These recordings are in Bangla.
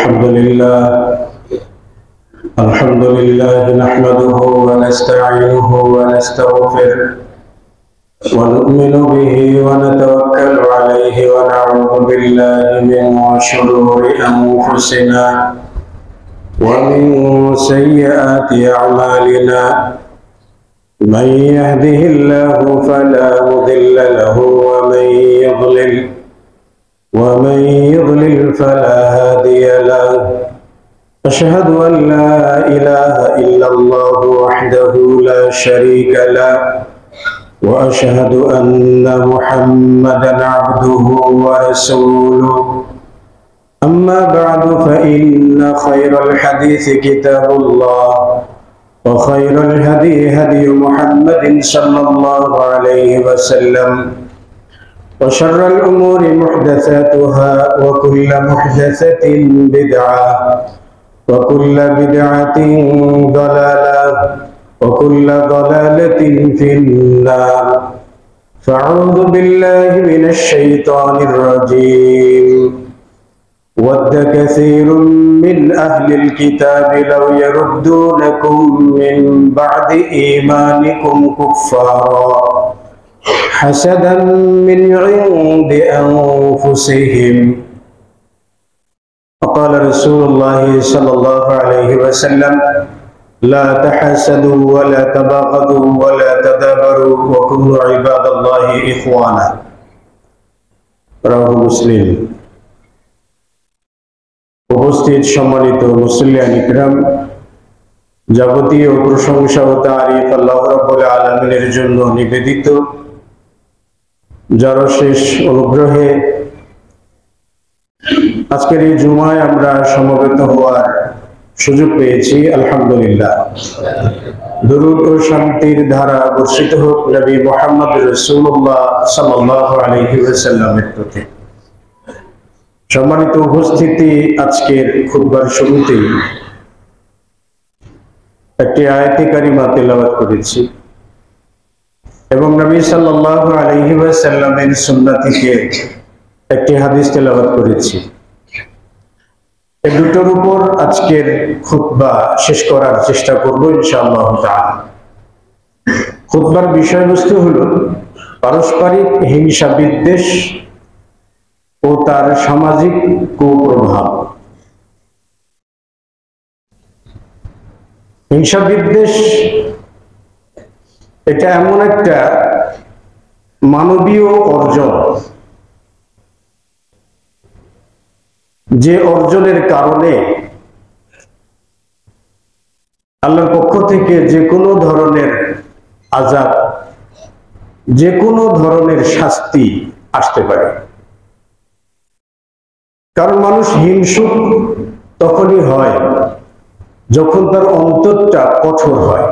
الحمد لله نحمده ونستعينه ونستغفره ونؤمن به ونتوكل عليه ونعوذ بالله من شرور أنفسنا ومن سيئات أعمالنا من يهده الله فلا مضل له ومن يضلل فلا هادي له أشهد أن لا إله إلا الله وحده لا شريك له وأشهد أن محمدا عبده ورسوله أما بعد فإن خير الحديث كتاب الله وخير الهدي هدي محمد صلى الله عليه وسلم وشر الأمور محدثاتها وكل محدثة بدعة وكل بدعة ضلالة وكل ضلالة في النار فأعوذ بالله من الشيطان الرجيم ود كثير من أهل الكتاب لو يردونكم من بعد إيمانكم كفارا حسدا من عند أنفسهم وقال رسول الله صلى الله عليه وسلم لا تحسدوا ولا تباغضوا ولا تدابروا وكونوا عباد الله إخوانا رواه مسلم উপস্থিত সম্মানিত মুসলিয়ান ইকরাম, যাবতীয় প্রশংসা ও তারিফ আল্লাহ রাব্বুল আলামিনের জন্য নিবেদিত, যার শেষ অনুগ্রহে আজকের এই জুমায় আমরা সমবেত হওয়ার সুযোগ পেয়েছি। আলহামদুলিল্লাহ। দরুদ ও শান্তির ধারা বর্ষিত হোক নবী মুহাম্মদ রাসূলুল্লাহ সাল্লাল্লাহু আলাইহি ওয়াসাল্লামের প্রতি। সম্মানিত উপস্থিতি, আজকের খুতবার শুরুতেই একটি আয়াতে কারিমা তেলাওয়াত করেছি এবং নবী সাল্লাল্লাহু আলাইহি ওয়াসাল্লামের সুন্নাহ থেকে একটি হাদিস তেলাওয়াত করেছি। এই দুটোর উপর আজকের খুতবা শেষ করার চেষ্টা করব ইনশাআল্লাহ তাআলা। খুতবার বিষয়বস্তু হলো পারস্পরিক হিংসা বিদ্বেষ ও তার সামাজিক কুপ্রভাব। হিংসা বিদ্বেষ এটা এমন একটা মানবীয় অর্জন, যে অর্জনের কারণে আল্লাহর পক্ষ থেকে যে কোনো ধরনের আযাব, যে কোনো ধরনের শাস্তি আসতে পারে। কারণ মানুষ হিংসুক তখনই হয় যখন তার অন্তরটা কঠোর হয়,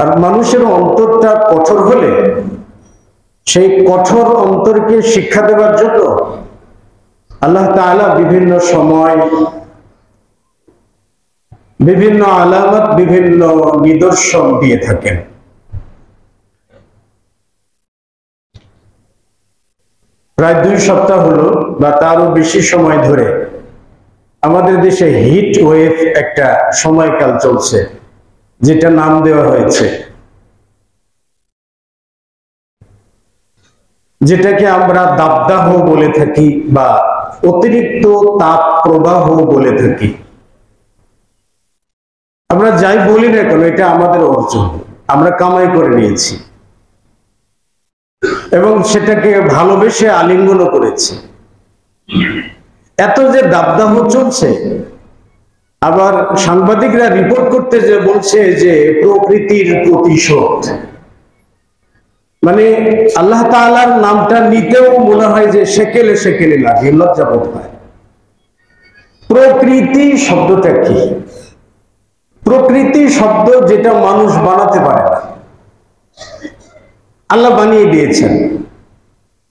আর মানুষের অন্তরটা কঠোর হলে সেই কঠোর অন্তরকে শিক্ষা দেওয়ার জন্য আল্লাহ তাআলা বিভিন্ন সময় বিভিন্ন আলামত, বিভিন্ন নিদর্শন দিয়ে থাকেন। প্রায় 2 সপ্তাহ হলো বা তারও বেশি সময় ধরে আমাদের দেশে হিট ওয়েভ একটা সময়কাল চলছে, যেটা নাম দেওয়া হয়েছে, যেটাকে আমরা দাবদাহ বলে থাকি বা অতিরিক্ত তাপ প্রবাহ বলে থাকি। আমরা যাই বলি না কেন, এটা আমাদের অর্জন, আমরা কামাই করে নিয়েছি এবং সেটাকে ভালোবেসে আলিঙ্গনও করেছি। এত যে দাবদাহ চলছে, আবার সাংবাদিকরা রিপোর্ট করতে যে বলছে যে প্রকৃতির প্রতিশোধ, মানে আল্লাহ তাআলার নামটা নিতেও মনে হয় যে সেকেলে সেকেলে লাগে, লজ্জাবোধ হয়। প্রকৃতি শব্দটা কি? প্রকৃতি শব্দ যেটা মানুষ বানাতে পারে না, আল্লাহ বানিয়ে দিয়েছেন।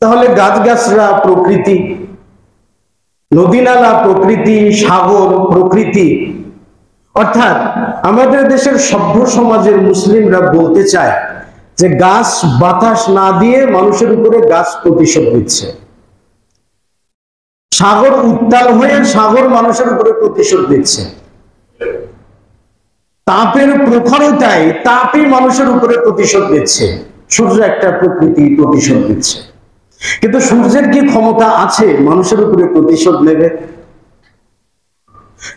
তাহলে গাছগাছরা প্রকৃতি, নদী নালা প্রকৃতি, সাগর প্রকৃতি। অর্থাৎ আমাদের দেশের সভ্য সমাজের মুসলিমরা বলতে চায় যে গাছ বাতাস না দিয়ে মানুষের উপরে গাছ প্রতিশোধ দিচ্ছে। সাগর উত্তাল হয়ে সাগর মানুষের উপরে প্রতিশোধ দিচ্ছে। তাপের প্রখরতায় তাপই মানুষের উপরে প্রতিশোধ দিচ্ছে। সূর্য একটা প্রকৃতি প্রতিশোধ দিচ্ছে, কিন্তু সূর্যের কি ক্ষমতা আছে মানুষের উপরে প্রতিশোধ নেবে?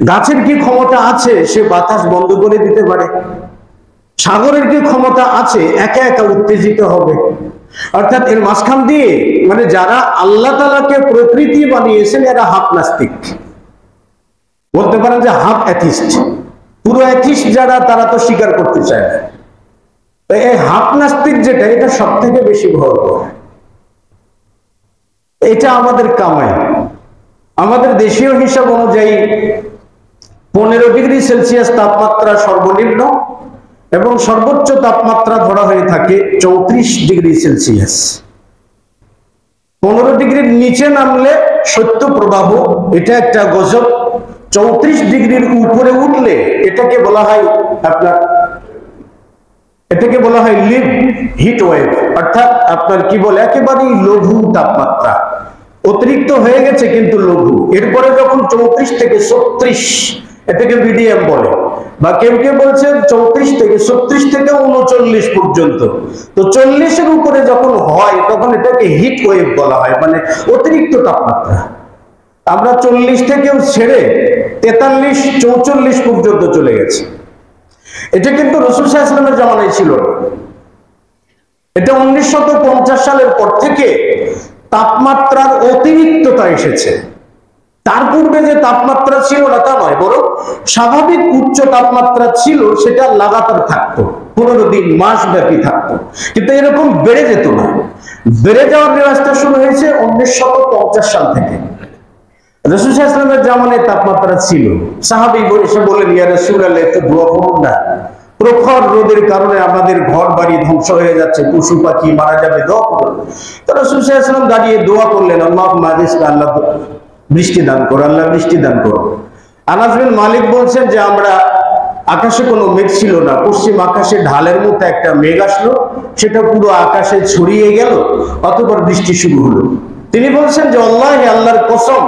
গাছের কি ক্ষমতা আছে সে বাতাস বন্ধ করে দিতে পারে? সাগরের কি ক্ষমতা আছে একা একা উত্তেজিত হবে? অর্থাৎ এর মাঝখান দিয়ে মানে যারা আল্লাহ তাআলাকে প্রকৃতি বানিয়েছেন এরা হাফ নাস্তিক, বলতে পারেন যে হাফ অ্যাথিস্ট। পুরো অ্যাথিস্ট যারা তারা তো স্বীকার করতে চায় না। এই হাফ নাস্তিক যেটা, এটা সব থেকে বেশি ভয়ঙ্কর। এটা আমাদের কামাই। আমাদের দেশীয় হিসাব অনুযায়ী 15 ডিগ্রি সেলসিয়াস তাপমাত্রা সর্বনিম্ন এবং সর্বোচ্চ তাপমাত্রা ধরা হয়ে থাকে 34 ডিগ্রি সেলসিয়াস। 15 ডিগ্রির নিচে নামলে শৈত্য প্রবাহ, এটা একটা গজব। 34 ডিগ্রির উপরে উঠলে এটাকে বলা হয় লিভ হিট ওয়েভ, অর্থাৎ আপনার কি বলে একেবারেই লঘু তাপমাত্রা। অতিরিক্ত হয়ে গেছে কিন্তু লঘু। এরপরে যখন 34 থেকে 36, এটাকে মিডিয়াম বলে, বা কেউ কেউ বলছেন 34 থেকে 36 থেকে 39 পর্যন্ত। তো 40-এর উপরে যখন হয় তখন এটাকে হিট ওয়েভ বলা হয়, মানে অতিরিক্ত তাপমাত্রা। আমরা 40 থেকেও ছেড়ে 43, 44 পর্যন্ত চলে গেছে। এটা কিন্তু রাসূল সাল্লাল্লাহু আলাইহি ওয়াসাল্লামের জামানায় ছিল না। এটা 1950 সালের পর থেকে তাপমাত্রার অতিরিক্ততা এসেছে। তার পূর্বে যে তাপমাত্রা ছিল না তা নয়, বরং স্বাভাবিক উচ্চ তাপমাত্রা ছিল, সেটা লাগাতার থাকতো, 15 দিন মাস ব্যাপী থাকতো, কিন্তু এরকম বেড়ে যেত না। বেড়ে যাওয়ার রেওয়াজটা শুরু হয়েছে 1950 সাল থেকে। রাসূল সাল্লাল্লাহু আলাইহি ওয়াসাল্লামের জামানায় তাপমাত্রা ছিল। সাহাবী এসে বললেন, ইয়া রাসূলুল্লাহ, একটু দোয়া করুন না, প্রখর রোদের কারণে আমাদের ঘর বাড়ি ধ্বংস হয়ে যাচ্ছে, পশু পাখি মারা যাবে, দোয়া করুন। তো রাসূল সাল্লাল্লাহু আলাইহি ওয়াসাল্লাম দাঁড়িয়ে দোয়া করলেন, আল্লাহুম্মা রিজকা, আল্লাহ বৃষ্টি দান করো, আল্লাহ বৃষ্টি দান করো। আনাস বিন মালিক বলছেন যে আমরা আকাশে কোনো মেঘ ছিল না, পশ্চিম আকাশে ঢালের মতো একটা মেঘ আসলো, সেটা পুরো আকাশে ছড়িয়ে গেল, অতঃপর বৃষ্টি শুরু হলো। তিনি বলছেন যে আল্লাহি, আল্লাহর কসম,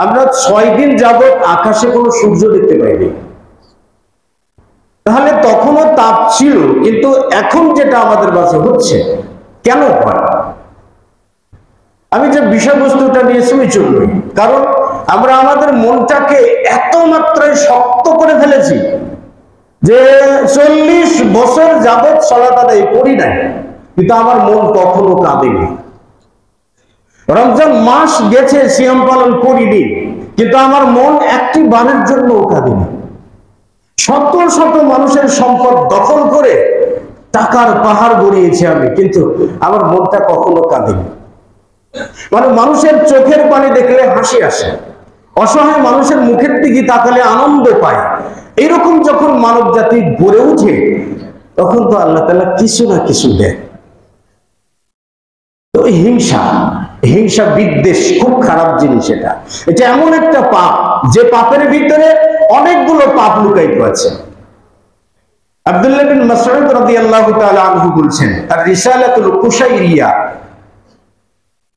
আমরা 6 দিন যাবত আকাশে কোনো সূর্য দেখতে পাইনি। তাহলে তখনও তাপ ছিল, কিন্তু এখন যেটা আমাদের কাছে হচ্ছে কেন হয়? আমি যে বিষয়বস্তুটা নিয়েছি ওই জন্যই, কারণ আমরা আমাদের মনটাকে এত মাত্রায় শক্ত করে ফেলেছি যে 40 বছর যাবত সালাত আদায় করি নাই, কিন্তু আমার মন কখনো কাঁদেনি। রমজান মাস গেছে, সিয়াম পালন করিনি, কিন্তু আমার মন একটি বারের জন্য কাঁদেনি। শত শত মানুষের সম্পদ দখল করে টাকার পাহাড় গড়িয়েছি আমি, কিন্তু আমার মনটা কখনো কাঁদেনি। মানে মানুষের চোখের পানি দেখলে হাসি আসে, অসহায় মানুষের মুখের দিকে তাকালে আনন্দ পায়। এরকম যখন মানব জাতি গড়ে উঠে, তখন তো আল্লাহ তাআলা কিছু না কিছু দেয়। তো হিংসা বিদ্বেষ খুব খারাপ জিনিস। এটা এমন একটা পাপ যে পাপের ভিতরে অনেকগুলো পাপ লুকায়িত আছে। আব্দুল্লাহ বিন মাসউদ রাদিয়াল্লাহু তাআলা আনহু বলছেন, আর রিসালাতুল কুশাইরিয়া,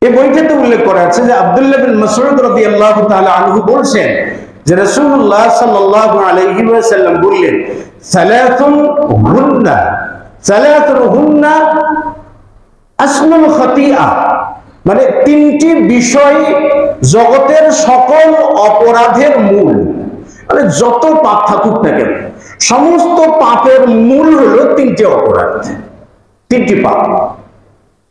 এই বইটাতে উল্লেখ করা আছে যে আব্দুল্লাহ বিন মাসউদ রাদিয়াল্লাহু তাআলা আনহু বলছেন যে রাসূলুল্লাহ সাল্লাল্লাহু আলাইহি ওয়াসাল্লাম বললেন, সালাতুন হুন্না আসলুল খাতিয়া, মানে 3টি বিষয় জগতের সকল অপরাধের মূল। মানে যত পাপ থাকুক না কেন, সমস্ত পাপের মূল হলো 3টি অপরাধ, 3টি পাপ।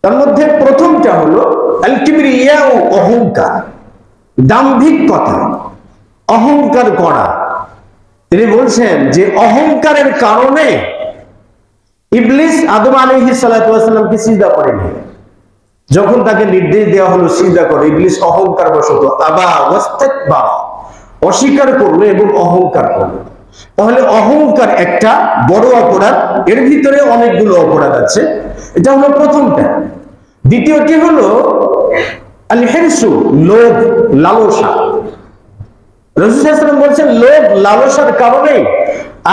তার মধ্যে প্রথমটা হলো আল কিবরিয়া, ও অহংকার, দাম্ভিকতা, অহংকার করা। তিনি বলছেন যে অহংকারের কারণে ইবলিস আদম আলাইহিস সালাতু ওয়াস সালামকে সিজদা করেনি। যখন তাকে নির্দেশ দেওয়া হলো সিজদা করে, ইবলিস অহংকার বশত আবা ওয়াস্তাকবার, অস্বীকার করলো এবং অহংকার করলো। তাহলে অহংকার একটা বড় অপরাধ, এর ভিতরে অনেকগুলো অপরাধ আছে। এটা হলো প্রথমটা। দ্বিতীয়টি হলো আল হিরসু, লোভ, লালসা। রাসূল সাল্লাল্লাহু আলাইহি ওয়াসাল্লাম বলেছেন লোভ লালসার কারণে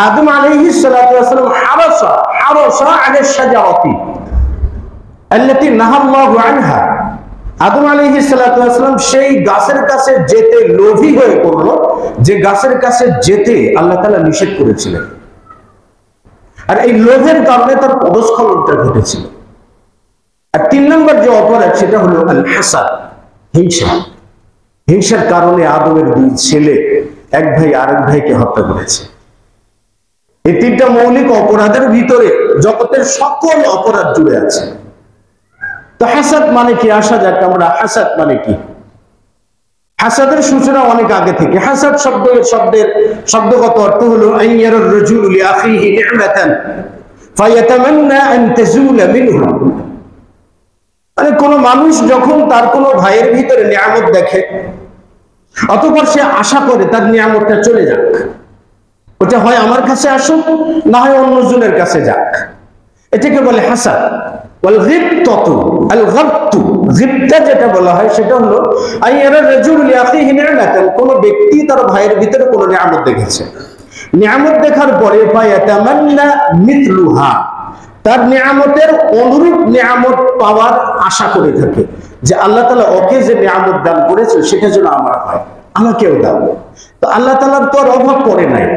আদম আলাইহিস সালাতু ওয়াস সালাম হারাসা আলা শাজারাতি আল্লাতী নাহা আল্লাহু আনহা। আদম আলাইহিস সালাতু ওয়াস সালাম সেই গাছের কাছে যেতে লোভী হয়ে পড়লো, যে গাছের কাছে যেতে আল্লাহ তাআলা নিষেধ করেছিলেন, আর এই লোভের কারণে তার পদস্খলনটা ঘটেছিল। আর 3 নম্বর যে অপরাধ সেটা হলো আল হাসাদ, হিংসা। হিংসার কারণে আদমের 2 ছেলে, এক ভাই আরেক ভাইকে হত্যা করেছে। এই 3টা মৌলিক অপরাধের ভিতরে জগতের সকল অপরাধ জুড়ে আছে। তো হাসাদ মানে কি? আসা যাক আমরা, হাসাদ মানে কি? হাসাদের সূচনা অনেক আগে থেকে। হাসাদ শব্দগত অর্থ হলো আইয়ারুর রাজুলু লিআখিহি নি'মাতান ফায়াতামান্না আন তাজুলা মিনহু। মানে কোন মানুষ যখন তার কোন ভাইয়ের ভিতরে নিয়ামত দেখে, অতঃপর সে আশা করে তার নিয়ামতটা চলে যাক, ওটা হয় আমার কাছে আসুক, না হয় অন্যজনের কাছে যাক। এটাকে বলে হাসাদ। ওয়াল গিবতাতু আল গবতু, গিবতা যেটা বলা হয় সেটা হলো আইয়ারা রাজুলু লিআখিহি নি'মাতান, কোন ব্যক্তি তার ভাইয়ের ভিতরে কোন নিয়ামত দেখেছে, নিয়ামত দেখার পরে ফায়াতামান্না মিথলুহা, তার নিয়ামতের অনুরূপ নিয়ামত পাওয়ার আশা করে থাকে, যে আল্লাহ তাআলা ওকে যে নিয়ামত দান করেছে সেটা যেন আমার হয়, আমাকেও দাও। তো আল্লাহ তাআলার তো অভাব পড়ে নাই।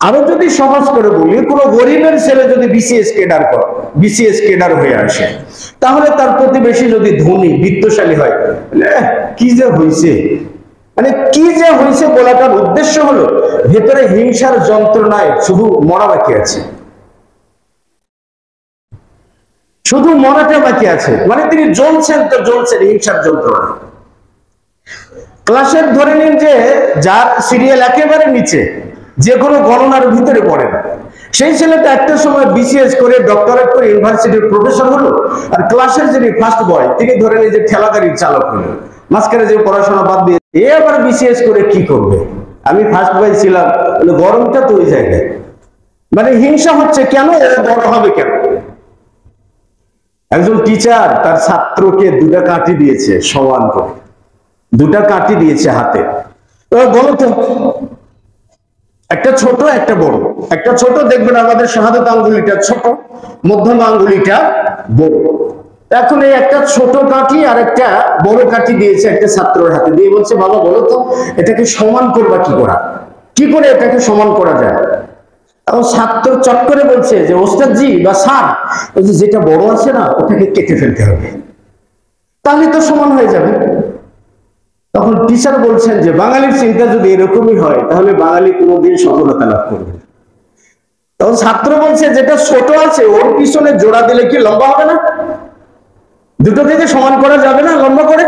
আরো যদি সহজ করে বলি, কোন গরিবের ছেলে যদি বিসিএস ক্যাডার হয়ে আসে, তাহলে তার প্রতিবেশী যদি ধনী বিত্তশালী হয়, কি যে হয়েছে, মানে কি যে হয়েছে বলাটার উদ্দেশ্য হলো ভেতরে হিংসার যন্ত্রণায় শুধু মরা বাকি আছে, শুধু মরাটা বাকি আছে। মানে তিনি জ্বলছেন তো জ্বলছেন হিংসার যন্ত্রণা। ক্লাসের ধরে নিন যে যার সিরিয়াল একেবারে নিচে, যে কোনো গণনার ভিতরে পড়ে না, সেই ছেলেটা একটা সময় বিসিএস করে ডক্টরেট করে ইউনিভার্সিটির প্রফেসর হলো, আর ক্লাসের যিনি ফার্স্ট বয় তিনি ধরে নিন যে ঠেলা গাড়ির চালক হলো, মাঝখানে যে পড়াশোনা বাদ দিয়ে এ আবার বিসিএস করে কি করবে, আমি ফার্স্ট বয় ছিলাম, গরমটা তো ওই জায়গায়। মানে হিংসা হচ্ছে কেন, বড় হবে কেন? একজন টিচার তার ছাত্রকে 2টা কাঠি দিয়েছে, সমান করে 2টা কাঠি দিয়েছে হাতে। বলো তো, একটা ছোট একটা বড়। একটা ছোট দেখবেন আমাদের শাহাদাত আঙ্গুলিটা ছোট, মধ্যম আঙ্গুলিটা বড়। এখন এই একটা ছোট কাঠি আর একটা বড় কাঠি দিয়েছে একটা ছাত্রের হাতে, দিয়ে বলছে বাবা বলো তো এটাকে সমান করবা কি করে এটাকে সমান করা যায়? এবং ছাত্র চট করে বলছে যে ওস্তাদ জি বা স্যার, যেটা বড় আছে না ওটাকে কেটে ফেলতে হবে, তাহলে তো সমান হয়ে যাবে। তখন টিচার বলছেন যে বাঙালির চিন্তা যদি এরকমই হয় তাহলে বাঙালি কোনোদিন সফলতা লাভ করবে। তখন ছাত্র বলছে যেটা ছোট আছে ওর পিছনে জোড়া দিলে কি লম্বা হবে না? দুটো থেকে সমান করা যাবে না লম্বা করে?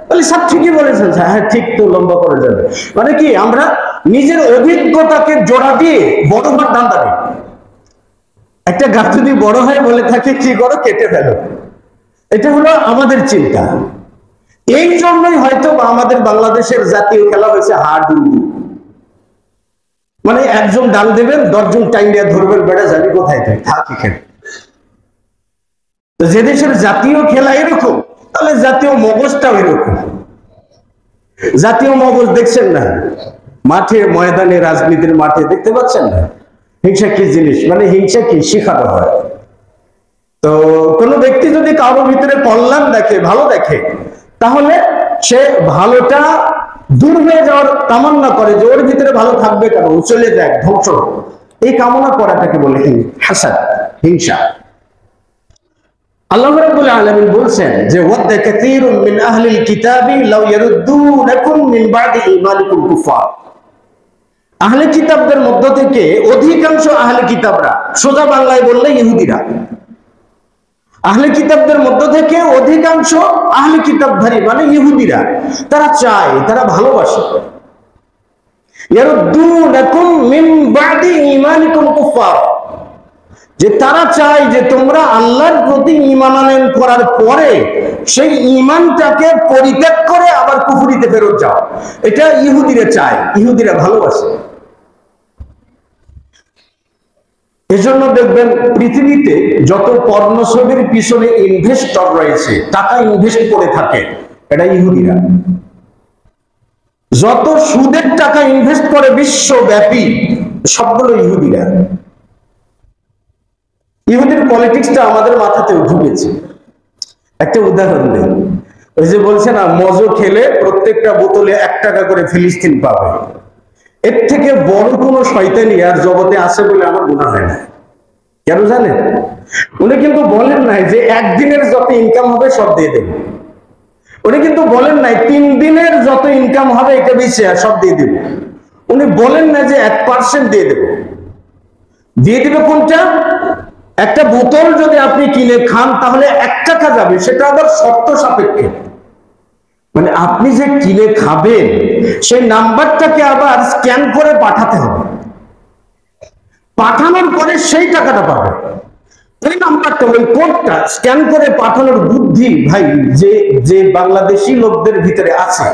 বলে স্যার ঠিকই বলেছেন। হ্যাঁ ঠিক তো, লম্বা করা যাবে। মানে কি, আমরা নিজের অভিজ্ঞতাকে জোড়া দিয়ে বড় হওয়ার ধান্দা নেই। একটা গাছ যদি বড় হয় বলে থাকে কি করো, কেটে ফেলো। এটা হলো আমাদের চিন্তা। এই জন্যই হয়তো আমাদের বাংলাদেশের জাতীয় খেলা হয়েছে হাডুডু। মানে একজন ডাল দেবেন, 10 জন টাইমিয়া ধরবেন, বেড়া যাবি কোথায় তুই, থাক এখানে। তো যে দেশের জাতীয় খেলা এরকম, তাহলে জাতীয় মগজটাও এরকম। জাতীয় মগজ দেখছেন না মাঠে, ময়দানে, রাজনীতির মাঠে দেখতে পাচ্ছেন না হিংসা কি জিনিস? মানে হিংসা কি শেখানো হয়। তো কোন ব্যক্তি যদি কারোর ভিতরে কল্যাণ দেখে, ভালো দেখে, তাহলে সে ভালোটা দূর হয়ে যাওয়ার কামনা করে, যে ওর ভিতরে ভালো থাকবে কেন, ও চলে যাক, ধ্বংস। এই কামনা করাটাকে বলে হাসাদ, হিংসা। আল্লাহ রাব্বুল আলামিন বলছেন যে ওয়াদ্দা কাসীরুম মিন আহলিল কিতাবি লাউ ইয়ারুদ্দুনাকুম মিন বাদি ঈমানিকুম কুফার। আহলে কিতাবদের মধ্য থেকে অধিকাংশ আহলে কিতাবরা, সোজা বাংলায় বললে ইহুদিরা, আহলে কিতাবদের মধ্য থেকে অধিকাংশ আহলে কিতাবধারী মানে ইহুদিরা, তারা চায়, তারা ভালোবাসে, ইয়ারুদ্দুনাকুম মিন বাদি ঈমানিকুম কুফার, যে তারা চায় যে তোমরা আল্লাহর প্রতি ঈমান আনয়ন করার পরে সেই ঈমানটাকে পরিত্যাগ করে আবার কুফরিতে ফেরত যাও। এটা ইহুদিরা চায়, ইহুদিরা ভালোবাসে। এজন্য দেখবেন পৃথিবীতে যত পর্ণ ছবির পিছনে ইনভেস্টর রয়েছে, টাকা ইনভেস্ট করে থাকে, এটা ইহুদিরা। যত সুদের টাকা ইনভেস্ট করে বিশ্বব্যাপী, সবগুলো ইহুদিরা। ইহুদির পলিটিক্সটা আমাদের মাথাতেও ঢুকেছে। একটা উদাহরণ দেই, ওই যে বলছে না, মজো খেলে প্রত্যেকটা বোতলে 1 টাকা করে ফিলিস্তিন পাবে। এর থেকে বড় কোনো শয়তানি আর জগতে আছে বলে আমার মনে হয় না। কেন জানেন? উনি কিন্তু বলেন নাই যে একদিনের যত ইনকাম হবে সব দিয়ে দেব। উনি কিন্তু বলেন নাই 3 দিনের যত ইনকাম হবে এটা বেশি সব দিয়ে দেব। উনি বলেন না যে 1% দিয়ে দেব। দিয়ে দিবে কোনটা? একটা বোতল যদি আপনি কিনে খান তাহলে 1 টাকা যাবে, সেটা আবার শর্ত সাপেক্ষে। মানে আপনি যে কিনে খাবেন সেই নাম্বারটাকে আবার স্ক্যান করে পাঠাতে হবে, পাঠানোর পরে সেই টাকাটা পাবে। ওই নাম্বারটা, ওই কোডটা স্ক্যান করে পাঠানোর বুদ্ধি ভাই যে যে বাংলাদেশি লোকদের ভিতরে আছে,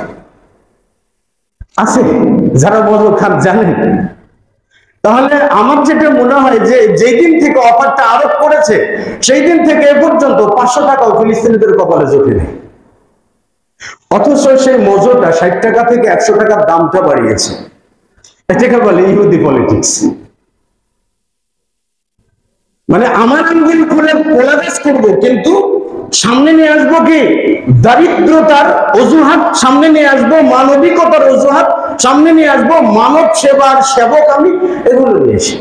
যারা মজো খান জানেন। তাহলে আমার যেটা মনে হয় যে যেই দিন থেকে অফারটা আরোপ করেছে সেই দিন থেকে এ পর্যন্ত 500 টাকাও ফিলিস্তিনিদের কপালে জোটেনি। অথচ সেই মজোটা 60 টাকা থেকে 100 টাকার দামটা বাড়িয়েছে। এটাকে বলে ইহুদি পলিটিক্স। মানে আমার আঙ্গুল খুলে পোলাগাস করবো, কিন্তু সামনে নিয়ে আসবো কি দারিদ্রতার অজুহাত, সামনে নিয়ে আসবো মানবিকতার অজুহাত, সামনে নিয়ে আসবো মানব সেবার সেবক আমি, এগুলো নিয়ে এসে।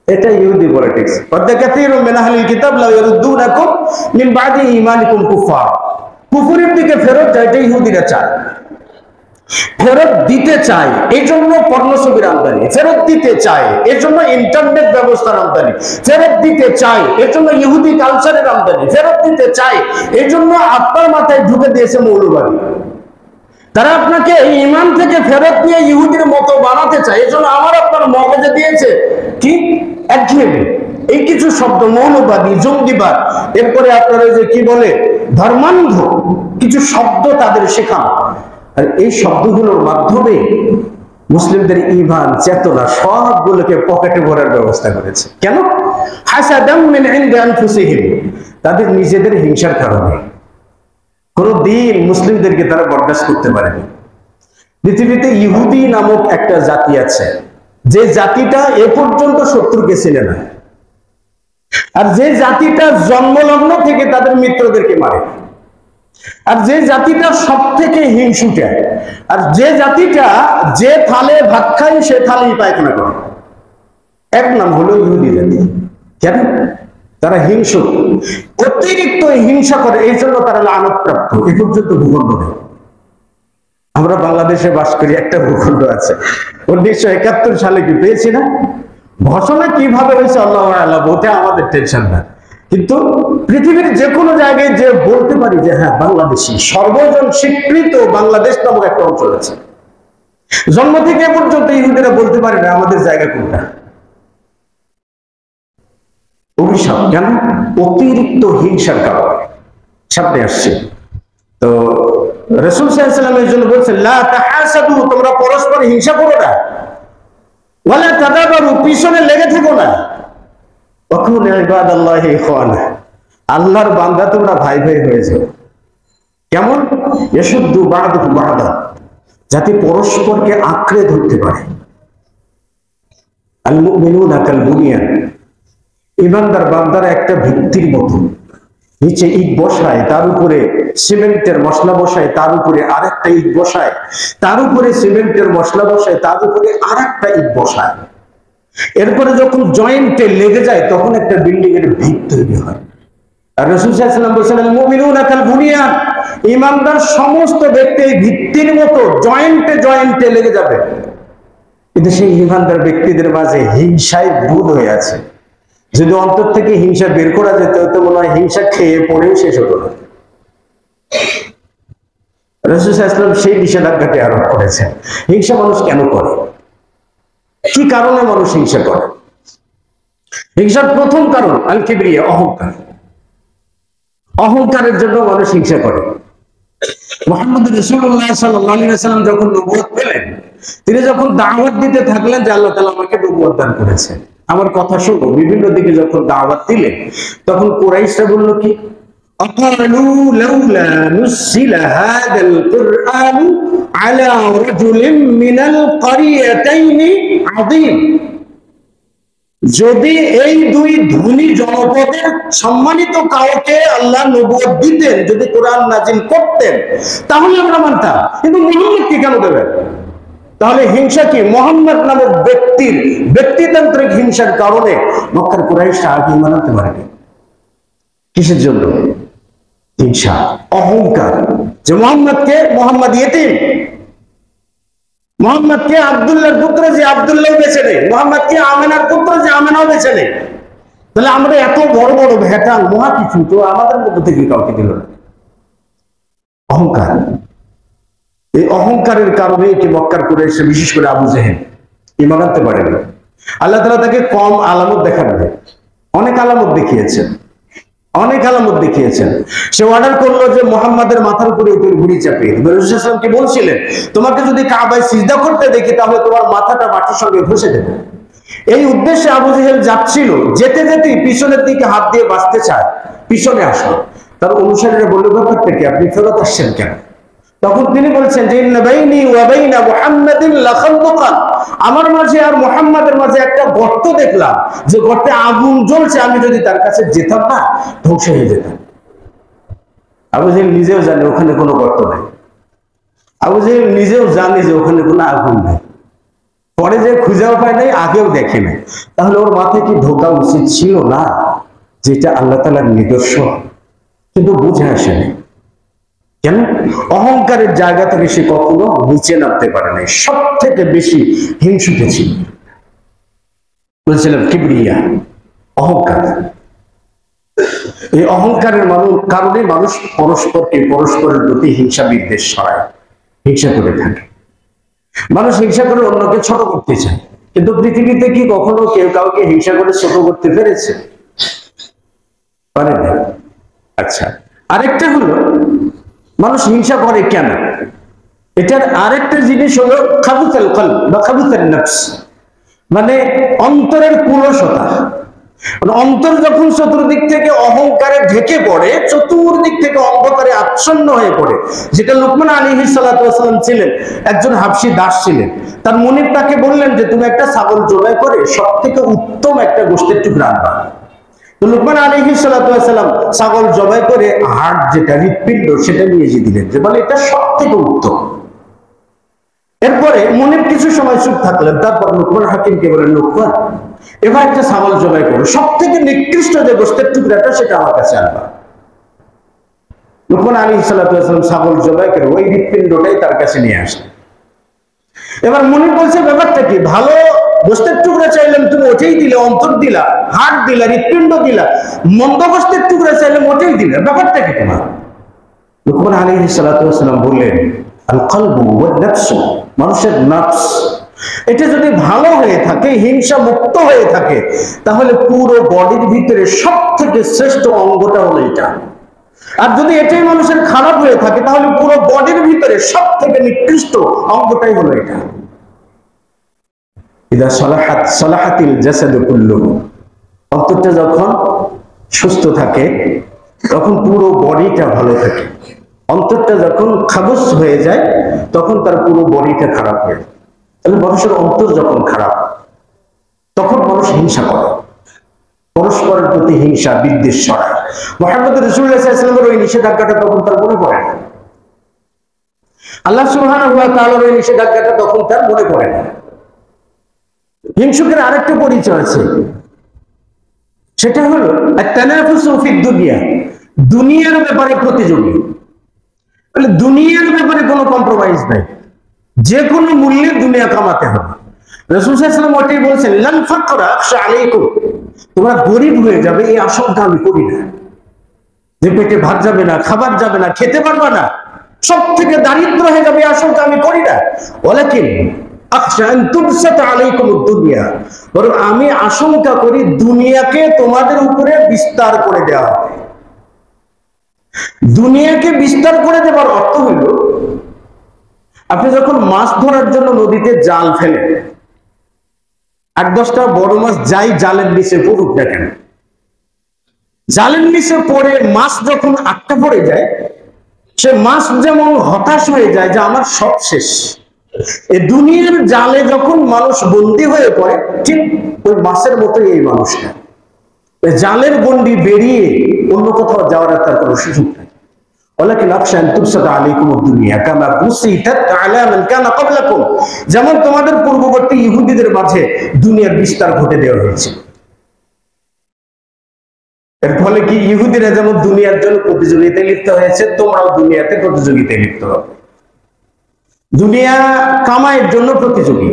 এটা ইহুদি পলিটিক্স। কাসীরুম মিন আহলিল কিতাব লা ইরুদ্দুনাকুম মিন বাদি ঈমানিকুম কুফার। কুফরের দিকে ফেরত যায়, এটা ইহুদিরা চায়। ফেরত দিতে চায় এই জন্য পর্নোছবির আমদানি, ফেরত দিতে চায় এর জন্য ইন্টারনেট ব্যবস্থার আমদানি, ফেরত দিতে চায় এর জন্য ইহুদি কালচারের আমদানি, ফেরত দিতে চায় এই জন্য আপনার মাথায় ঢুকে দিয়েছে মৌলবাদী। তারা আপনাকে ঈমান থেকে ফেরত নিয়ে ইহুদির মতো বানাতে চায়। এই জন্য আমার আপনার মগজে দিয়েছে কি একঘেয়েমি, এই কিছু শব্দ, মৌলবাদী, জঙ্গিবাদ, এরপরে আপনারা যে কি বলে ধর্মান্ধ কিছু শব্দ তাদের শেখানো। আর এই শব্দগুলোর মাধ্যমে মুসলিমদের ঈমান, চেতনা সবগুলোকে পকেটে ভরার ব্যবস্থা করেছে। কেন? হাসাদাম মিন ইনদি আনফুসিহিম, তাদের নিজেদের হিংসার কারণে। কোনদিন মুসলিমদেরকে তারা বরদাস্ত করতে পারেনি। পৃথিবীতে ইহুদি নামক একটা জাতি আছে, যে জাতিটা এ পর্যন্ত শত্রুকে চেনে না, আর যে জাতিটা জন্মলগ্ন থেকে তাদের মিত্রদেরকে মারে, আর যে জাতিটা সব থেকে হিংসুটে, আর যে জাতিটা যে থালে ভাত খায় সে থালেই পায়খানা করে, এক নাম হলো ইহুদি জাতি। কেন? তারা হিংসুক, অতিরিক্ত হিংসা করে, এই জন্য তারা লানত-প্রাপ্ত। এ পর্যন্ত ভূখণ্ড নেই। আমরা বাংলাদেশে বাস করি, একটা ভূখণ্ড আছে। 1971 সালে কি পেয়েছি না? ঘোষণা কিভাবে হয়েছে আল্লাহ আল্লাহ, ওটা আমাদের টেনশন না। কিন্তু পৃথিবীর যে কোনো জায়গায় যে বলতে পারি যে হ্যাঁ বাংলাদেশি, সর্বজন স্বীকৃত বাংলাদেশ নামক একটা অঞ্চল আছে। জন্ম থেকে পর্যন্ত ইহুদিরা বলতে পারে না আমাদের জায়গা কোনটা। অভিশাপ। কেন? অতিরিক্ত হিংসার কারণে সামনে আসছে। তো রাসূল সাল্লাল্লাহু আলাইহি ওয়াসাল্লাম এর জন্য বলছেন লা তাহাসাদু, তোমরা পরস্পর হিংসা করো না, ওয়ালা তাদাবারু, পিছনে লেগে থেকো না, ওয়াকুনু ইবাদাল্লাহি ইখওয়ানা, আল্লাহর বান্দা তোমরা ভাই ভাই হয়ে যাও। কেমন? ইয়াশুদ্দু বা'দুকুম বা'দা, যাতে পরস্পরকে আঁকড়ে ধরতে পারে। আল মুমিনুনা কাল বুনিয়ান, ইমানদার বান্দারা একটা ভিত্তির মতো, নিচে ইট বসায়, তার উপরে সিমেন্টের মশলা বসায়, তার উপরে আরেকটা ইট বসায়, তার উপরে সিমেন্টের মশলা বসায়, তার উপরে আরেকটা ইট বসায়। এরপরে যখন জয়েন্টে লেগে যায় তখন একটা বিল্ডিং এর ভিত তৈরি হয়। আর রাসূল সাল্লাল্লাহু আলাইহি ওয়াসাল্লাম বলেছেন আল মুমিনুনা কাল বুনিয়ান, ইমানদার সমস্ত ব্যক্তি ভিত্তির মতো জয়েন্টে জয়েন্টে লেগে যাবে। কিন্তু সেই ইমানদার ব্যক্তিদের মাঝে হিংসায় বুঁদ হয়ে আছে। যদি অন্তর থেকে হিংসা বের করা যেত তো মনে হয় হিংসা খেয়ে পড়েও শেষ হতো না। রাসূল সাল্লাল্লাহু আলাইহি ওয়াসাল্লাম সেই নিষেধাজ্ঞাটি আরোপ করেছেন। হিংসা মানুষ কেন করে? কি কারণে মানুষ হিংসা করে? হিংসার প্রথম কারণ আল কিবরিয়া, অহংকার। অহংকারের জন্য মানুষ হিংসা করে। মুহাম্মদ রাসূলুল্লাহ সাল্লাল্লাহু আলাইহি ওয়াসাল্লাম যখন নবুয়ত পেলেন, তিনি যখন দাওয়াত দিতে থাকলেন যে আল্লাহ তাআলা আমাকে নবুয়ত দান করেছেন, আমার কথা শোনো, বিভিন্ন দিকে যখন দাওয়াত দিলেন তখন কুরাইশরা বলল কি, আকালু লাউলা নুসিলা হাদাল কুরআন আলা রাজুলিন মিনাল ক্বরিয়াতাইনি আযীম। যদি এই দুই ধনী জনপদের সম্মানিত কাউকে আল্লাহ নবুয়ত দিতেন, যদি কোরআন নাজিল করতেন, তাহলে আমরা মানতাম। কিন্তু মুহাম্মদকে কেন দেবেন? তাহলে হিংসা কি? মোহাম্মদ নামক ব্যক্তির ব্যক্তিতান্ত্রিক হিংসার কারণে মক্কার কুরাইশরা আগে ঈমান আনতে পারেনি। কিসের জন্য? হিংসা, অহংকার, যে মোহাম্মদ ইয়েতিম, মোহাম্মদকে আব্দুল্লাহর পুত্র যে আব্দুল্লাহ বেঁচে নেই, মোহাম্মদকে আমেনার পুত্র যে আমেনাও বেঁচে নেই। তাহলে আমরা এত বড় বড় ভেটাল মহা কিছু তো আমাদের মধ্যে থেকে কাউকে দিল না। অহংকার, এই অহংকারের কারণে কি মক্কার কুরাইশরা, বিশেষ করে আবু জেহেল ঈমান আনতে পারে না। আল্লাহ তাআলা তাকে কম আলামত দেখান নাই, অনেক আলামত দেখিয়েছেন, অনেক আলামত দেখিয়েছেন। সে অর্ডার করলো যে মুহাম্মাদের মাথার উপরে ঘুড়ি চাপিয়ে দিবে। রাসূল সাল্লাল্লাহু আলাইহি ওয়াসাল্লামকে বলছিলেন, তোমাকে যদি কাবায় সিজদা করতে দেখি তাহলে তোমার মাথাটা মাটির সঙ্গে ঘষে দেবে। এই উদ্দেশ্যে আবু জেহেল যাচ্ছিল, যেতে যেতে পিছনের দিকে হাত দিয়ে বাঁচতে চায়, পিছনে আসলো। তার অনুসারীরা বলল, ব্যাপারটা কি, আপনি ফেরত আসছেন কেন? তখন তিনি বলছেন যে ইন্না বাইনি ওয়া বাইনা মুহাম্মাদিন লাখান্দকান, আমার মাঝে আর মুহাম্মাদের মাঝে একটা গর্ত দেখলাম, যে গর্তে আগুন জ্বলছে, আমি যদি তার কাছে যেতাম না ধ্বংস হয়ে যেতাম। আবু জেহেল নিজেও জানে ওখানে কোনো গর্ত নেই, আবু জেহেল নিজেও জানে যে ওখানে কোনো আগুন নেই, পরে যে খুঁজেও পায় নাই, আগেও দেখে নাই। তাহলে ওর মাথায় কি ঢোকা উচিত ছিল না যেটা আল্লাহ তাআলার নিদর্শন? কিন্তু বুঝে আসেনি। কেন? অহংকারের জায়গা থেকে সে কখনো নিচে নামতে পারে নাই। সব থেকে বেশি হিংসুটে ছিল, বলছিলাম কিবরিয়া, অহংকার। এই অহংকারের কারণে মানুষ পরস্পরের প্রতি হিংসা বিদ্বেষ ছড়ায়, হিংসা করে থাকে। মানুষ হিংসা করে অন্যকে ছোট করতে চায়, কিন্তু পৃথিবীতে কি কখনো কেউ কাউকে হিংসা করে ছোট করতে পেরেছে? পারে না। আচ্ছা, আরেকটা হলো মানুষ হিংসা করে কেন? এটার আরেকটা জিনিস হলো খাবুতুল কলব বা খাবুতুন নফস, মানে অন্তরের কুলসতা। অন্তর যখন চতুর্দিক থেকে অহংকারে ঢেকে পড়ে, চতুর্দিক থেকে অন্ধকারে আচ্ছন্ন হয়ে পড়ে, যেটা লুকমান আলাইহিস সালাতু ওয়াস সালাম ছিলেন, একজন হাবশী দাস ছিলেন। তার মুনিব তাকে বললেন যে তুমি একটা ছাগল জবাই করে সব থেকে উত্তম একটা গোশতের টুকরা আনবা। তো লুকমান আলাইহিস সালাতু ওয়াস সালাম ছাগল জবাই করে হাড়, যেটা হৃৎপিণ্ড, সেটা নিয়ে এসে দিলেন, যে বলে এটা সব থেকে উত্তম। এরপরে মুনিব কিছু সময় চুপ থাকলেন, তারপর লুকমান হাকিমকে বলেন, লুকমান এবার একটা ছাগল জবাই করো, সব থেকে নিকৃষ্ট যে গোশতের টুকরাটা সেটা আমার কাছে আনবা। লুকমান আলাইহিস সালাতু ওয়াস সালাম ছাগল জবাই করে ওই হৃৎপিণ্ডটাই তার কাছে নিয়ে আসলেন। এবার মুনিব বলছে, ব্যাপারটা কি, ভালো গোশতের টুকরা চাইলাম তুমি ওটাই দিলে, অন্তর দিলা, হাড় দিলা, হৃৎপিণ্ড দিলা, মন্দ গোশতের টুকরা চাইলাম ওটাই দিলা, ব্যাপারটা কি তোমার? লুকমান আলাইহিস সালাতু ওয়াস সালাম বললেন, আল কলবু ওয়ান নফসু, মানুষের নফস, এটা যদি ভালো হয়ে থাকে, হিংসা মুক্ত হয়ে থাকে, তাহলে পুরো বডির ভিতরে সব থেকে শ্রেষ্ঠ অঙ্গটা হলো এটা। আর যদি এটাই মানুষের খারাপ হয়ে থাকে, তাহলে পুরো বডির ভিতরে সব থেকে নিকৃষ্ট অঙ্গটাই হলো এটা। ইদা সালাহাত সালাহাতিল জাসাদু কুল্লুহু, অন্তরটা যখন সুস্থ থাকে তখন পুরো বডিটা ভালো থাকে। অন্তরটা যখন খাবুস হয়ে যায় তখন তার পুরো বডিটা খারাপ হয়ে যায়। তাহলে মানুষের অন্তর যখন খারাপ, তখন মানুষ হিংসা করে, পরস্পরের প্রতি হিংসা বিদ্বেষ ছড়ায়। মুহাম্মদ রাসূলুল্লাহ সাল্লাল্লাহু আলাইহি ওয়াসাল্লামের ওই নিষেধাজ্ঞাটা তখন তার মনে পড়ে না। আল্লাহ সুবহানাহু ওয়া তাআলার ওই নিষেধাজ্ঞাটা তখন তার মনে পড়ে না। হিংসুকের আরেকটা পরিচয় আছে, সেটা হলো আত-তানাফুসু ফিদ দুনিয়া, দুনিয়ার ব্যাপারে প্রতিযোগী। বলে দুনিয়ার ব্যাপারে কোনো কম্প্রোমাইজ নাই, যে কোনো মূল্যে দুনিয়া কামাতে হবে। রাসূল সাল্লাল্লাহু আলাইহি ওয়াসাল্লাম ওটাই বলছেন, লান ফাকরা আখশা আলাইকুম, তোমরা গরিব হয়ে যাবে এই আশঙ্কা আমি করি না, যে পেটে ভাত যাবে না, খাবার যাবে না, খেতে পারবে না, সব থেকে দারিদ্র হয়ে যাবে এই আশঙ্কা আমি করি না। ওয়ালাকিন আখশা আন তুবসাত আলাইকুমুদ দুনিয়া, বরং আমি আশঙ্কা করি দুনিয়াকে তোমাদের উপরে বিস্তার করে দেওয়া হবে। দুনিয়াকে বিস্তার করে দেওয়ার অর্থ হইল, আপনি যখন মাছ ধরার জন্য নদীতে জাল ফেলেন, 8-10টা বড় মাছ যাই জালের নিচে পড়ুক না কেন, জালের নিচে পড়ে মাছ যখন আটকা পড়ে যায়, সে মাছ যেমন হতাশ হয়ে যায় যে আমার সব শেষ, এই দুনিয়ার জালে যখন মানুষ বন্দী হয়ে পড়ে, ঠিক ওই মাছের মতোই এই মানুষটা জালের গন্ডি বেরিয়ে অন্য কোথাও যাওয়ার তার কোনো সুযোগ নেই। যেমন তোমাদের পূর্ববর্তী ইহুদিদের মাঝে দুনিয়ার বিস্তার ঘটে দেওয়া হয়েছে। এর ফলে কি ইহুদিরা যেমন দুনিয়ার জন্য প্রতিযোগিতায় লিপ্ত হয়েছে, তোমরাও দুনিয়াতে প্রতিযোগিতায় লিপ্ত হবে। দুনিয়া কামাইয়ের জন্য প্রতিযোগী।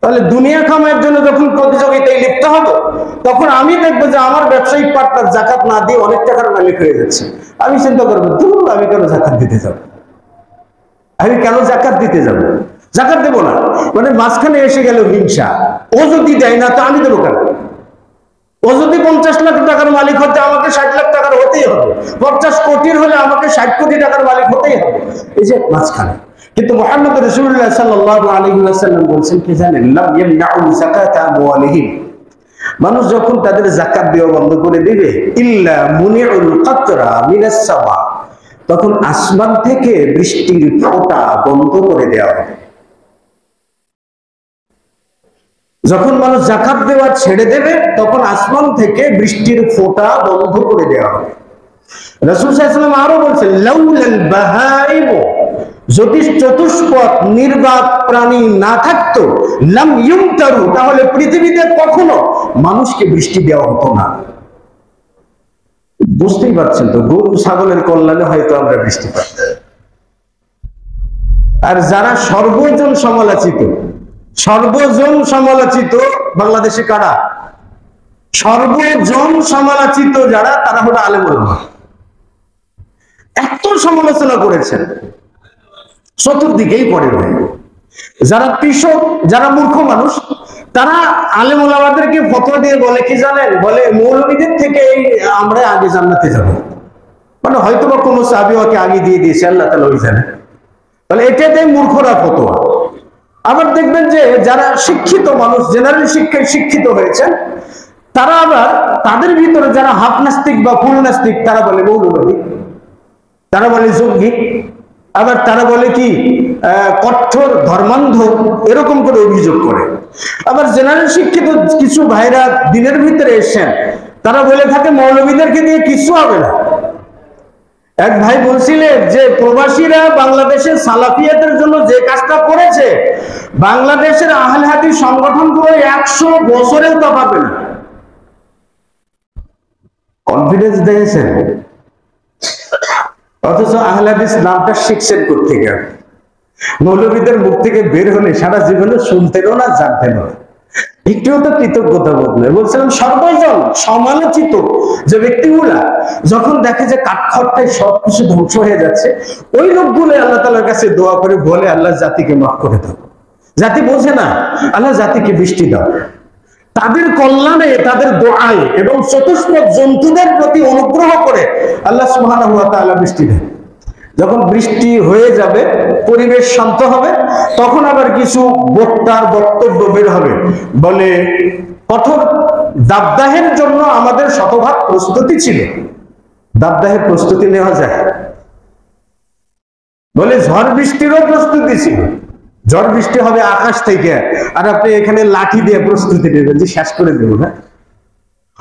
তাহলে দুনিয়া কামাইয়ের জন্য যখন প্রতিযোগিতায় লিপ্ত হবে, তখন আমি দেখবো যে আমার ব্যবসায়িক পার্টনার জাকাত না দিয়ে অনেক টাকার মালিক হয়ে যাচ্ছে। আমি চিন্তা করবো, দূর, আমি কেন জাকাত দিতে যাব? আমি কেন জাকাত দিতে যাব? জাকাত দেবো না। মানে মাঝখানে এসে গেল হিংসা। ও যদি দেয় না তো আমি দেবো কেন? ও যদি 50 লাখ টাকার মালিক হতে আমাকে 60 লাখ টাকার হতেই হবে, 50 কোটির হলে আমাকে 60 কোটি টাকার মালিক হতেই হবে। এই যে মাঝখানে। কিন্তু মুহাম্মদ রাসূলুল্লাহ সাল্লাল্লাহু আলাইহি ওয়াসাল্লাম বলেন কি জানেন, লাম ইয়ামনাউ যাকাতা আমওয়ালিহিম, মানুষ যখন তাদের যাকাত দেওয়া বন্ধ করে দিবে, ইল্লা মুনিউল কাতরা মিনাস সামা, তখন আসমান থেকে বৃষ্টির ফোঁটা বন্ধ করে দেওয়া হবে। যখন মানুষ যাকাত দেওয়া ছেড়ে দেবে, তখন আসমান থেকে বৃষ্টির ফোঁটা বন্ধ করে দেওয়া হবে। রাসূল সাল্লাল্লাহু আলাইহি ওয়াসাল্লাম আরো বলেন, লাউলাল বাহাইম, যদি চতুষ্পদ নির্বাক প্রাণী না থাকতো, লাম ইউমতারু, তাহলে পৃথিবীতে কখনো মানুষকে বৃষ্টি দেওয়া হতো না। বুঝতেই পারছেন তো, গরু ছাগলের কল্যাণে হয়তো আমরা বৃষ্টি পাই। আর যারা সর্বজন সমালোচিত বাংলাদেশে কারা? সর্বজন সমালোচিত যারা, তারা হলো আলেম ওলামা। এত সমালোচনা করেছেন, চতুর্দিকেই পড়ে রয়ে। যারা কৃষক, যারা মূর্খ মানুষ, তারা আলেম ওলামাদেরকে ফতোয়া দিয়ে বলে কি জানেন, বলে মৌলবীদের থেকে আমরা আগে জান্নাতে যাব। মানে হয়তো বা কোনো সাহাবী ওকে আগে দিয়ে দিয়েছে, আল্লাহ তাআলা ওই জানে। তাহলে এটাতে মূর্খরা ফতোয়া। আবার দেখবেন যে যারা শিক্ষিত মানুষ, জেনারেল শিক্ষায় শিক্ষিত হয়েছেন, তারা আবার তাদের ভিতরে যারা হাফ নাস্তিক বা ফুল নাস্তিক, তারা বলে মৌলবাদী, তারা বলে জঙ্গি, আবার তারা বলে কি কঠোর ধর্মান্ধ, এরকম করে অভিযোগ করে। আবার জেনারেল শিক্ষিত কিছু ভাইরা দিনের ভিতরে এসেছেন, তারা বলে থাকে মৌলবীদেরকে দিয়ে কিছু হবে না। এক ভাই বলছিলেন যে প্রবাসীরা বাংলাদেশের সালাফিয়াতের জন্য যে কাজটা করেছে, বাংলাদেশের আহলে হাদিস সংগঠনগুলো 100 বছরেও তা পাবে না। কনফিডেন্স দিয়েছেন, অথচ আহলে হাদিস নামটা শিখছেন কোত্থেকে? মৌলবীদের মুখ থেকে বের হলে সারা জীবনে শুনতেনও না, জানতেনও না। একটিও তো কৃতজ্ঞতা বললে বলছিলাম, সর্বজন সমালোচিত যে ব্যক্তিগুলা যখন দেখে যে কাঠখড়টায় সবকিছু ধ্বংস হয়ে যাচ্ছে, ওই লোকগুলো আল্লাহ তাআলার কাছে দোয়া করে বলে, আল্লাহ জাতিকে মাফ করে দাও। জাতি বোঝে না, আল্লাহ জাতিকে বৃষ্টি দাও। তাদের কল্যাণে, তাদের দোয়ায় এবং চতুষ্পদ জন্তুদের প্রতি অনুগ্রহ করে আল্লাহ সুবহানাহু ওয়া তাআলা বৃষ্টি দেন। যখন বৃষ্টি হয়ে যাবে, পরিবেশ শান্ত হবে, তখন আবার কিছু বক্তার বক্তব্য বের হবে, বলে কঠোর দাবদাহের জন্য আমাদের শতভাগ প্রস্তুতি ছিল। দাবদাহের প্রস্তুতি নেওয়া যায়, বলে ঝড় বৃষ্টিরও প্রস্তুতি ছিল। ঝড় বৃষ্টি হবে আকাশ থেকে, আর আপনি এখানে লাঠি দিয়ে প্রস্তুতি নেবেন যে শেষ করে দেব না।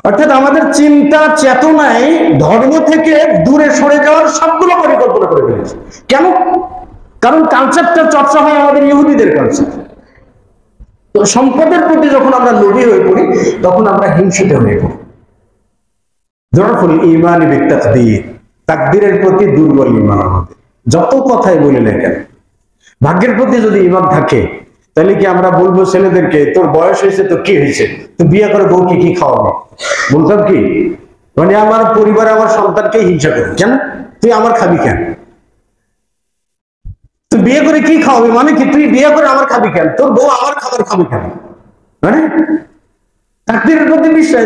অর্থাৎ আমাদের চিন্তা চেতনায় ধর্ম থেকে দূরে সরে যাওয়ার সবগুলো পরিকল্পনা করে ফেলেছে। কেন? কারণ কালচারটা চর্চা হয় আমাদের ইহুদিদের কালচার। তো সম্পদের প্রতি যখন আমরা লোভী হয়ে পড়ি, তখন আমরা হিংসিত হয়ে পড়ি। যখন ঈমান বিতাকদীর, তাকদীরের প্রতি দুর্বল ঈমান আমাদের, যত কথাই বলে না কেন। ভাগ্যের প্রতি যদি ঈমান থাকে, তাহলে কি আমরা বলবো ছেলেদেরকে, তোর বয়স হয়েছে তো কি হয়েছে, তুই বিয়ে করে বউকে কি খাওয়াবো? বলতাম কি, মানে আমার পরিবারে আমার সন্তানকে হিংসা করে, কেন তুই আমার খাবি কেন? তুই বিয়ে করে কি খাওয়াবি, মানে কি তুই বিয়ে করে আমার খাবি কেন? তোর বউ আমার খাবার খাবি কেন? মানে তাকদীরের প্রতি বিশ্বাস।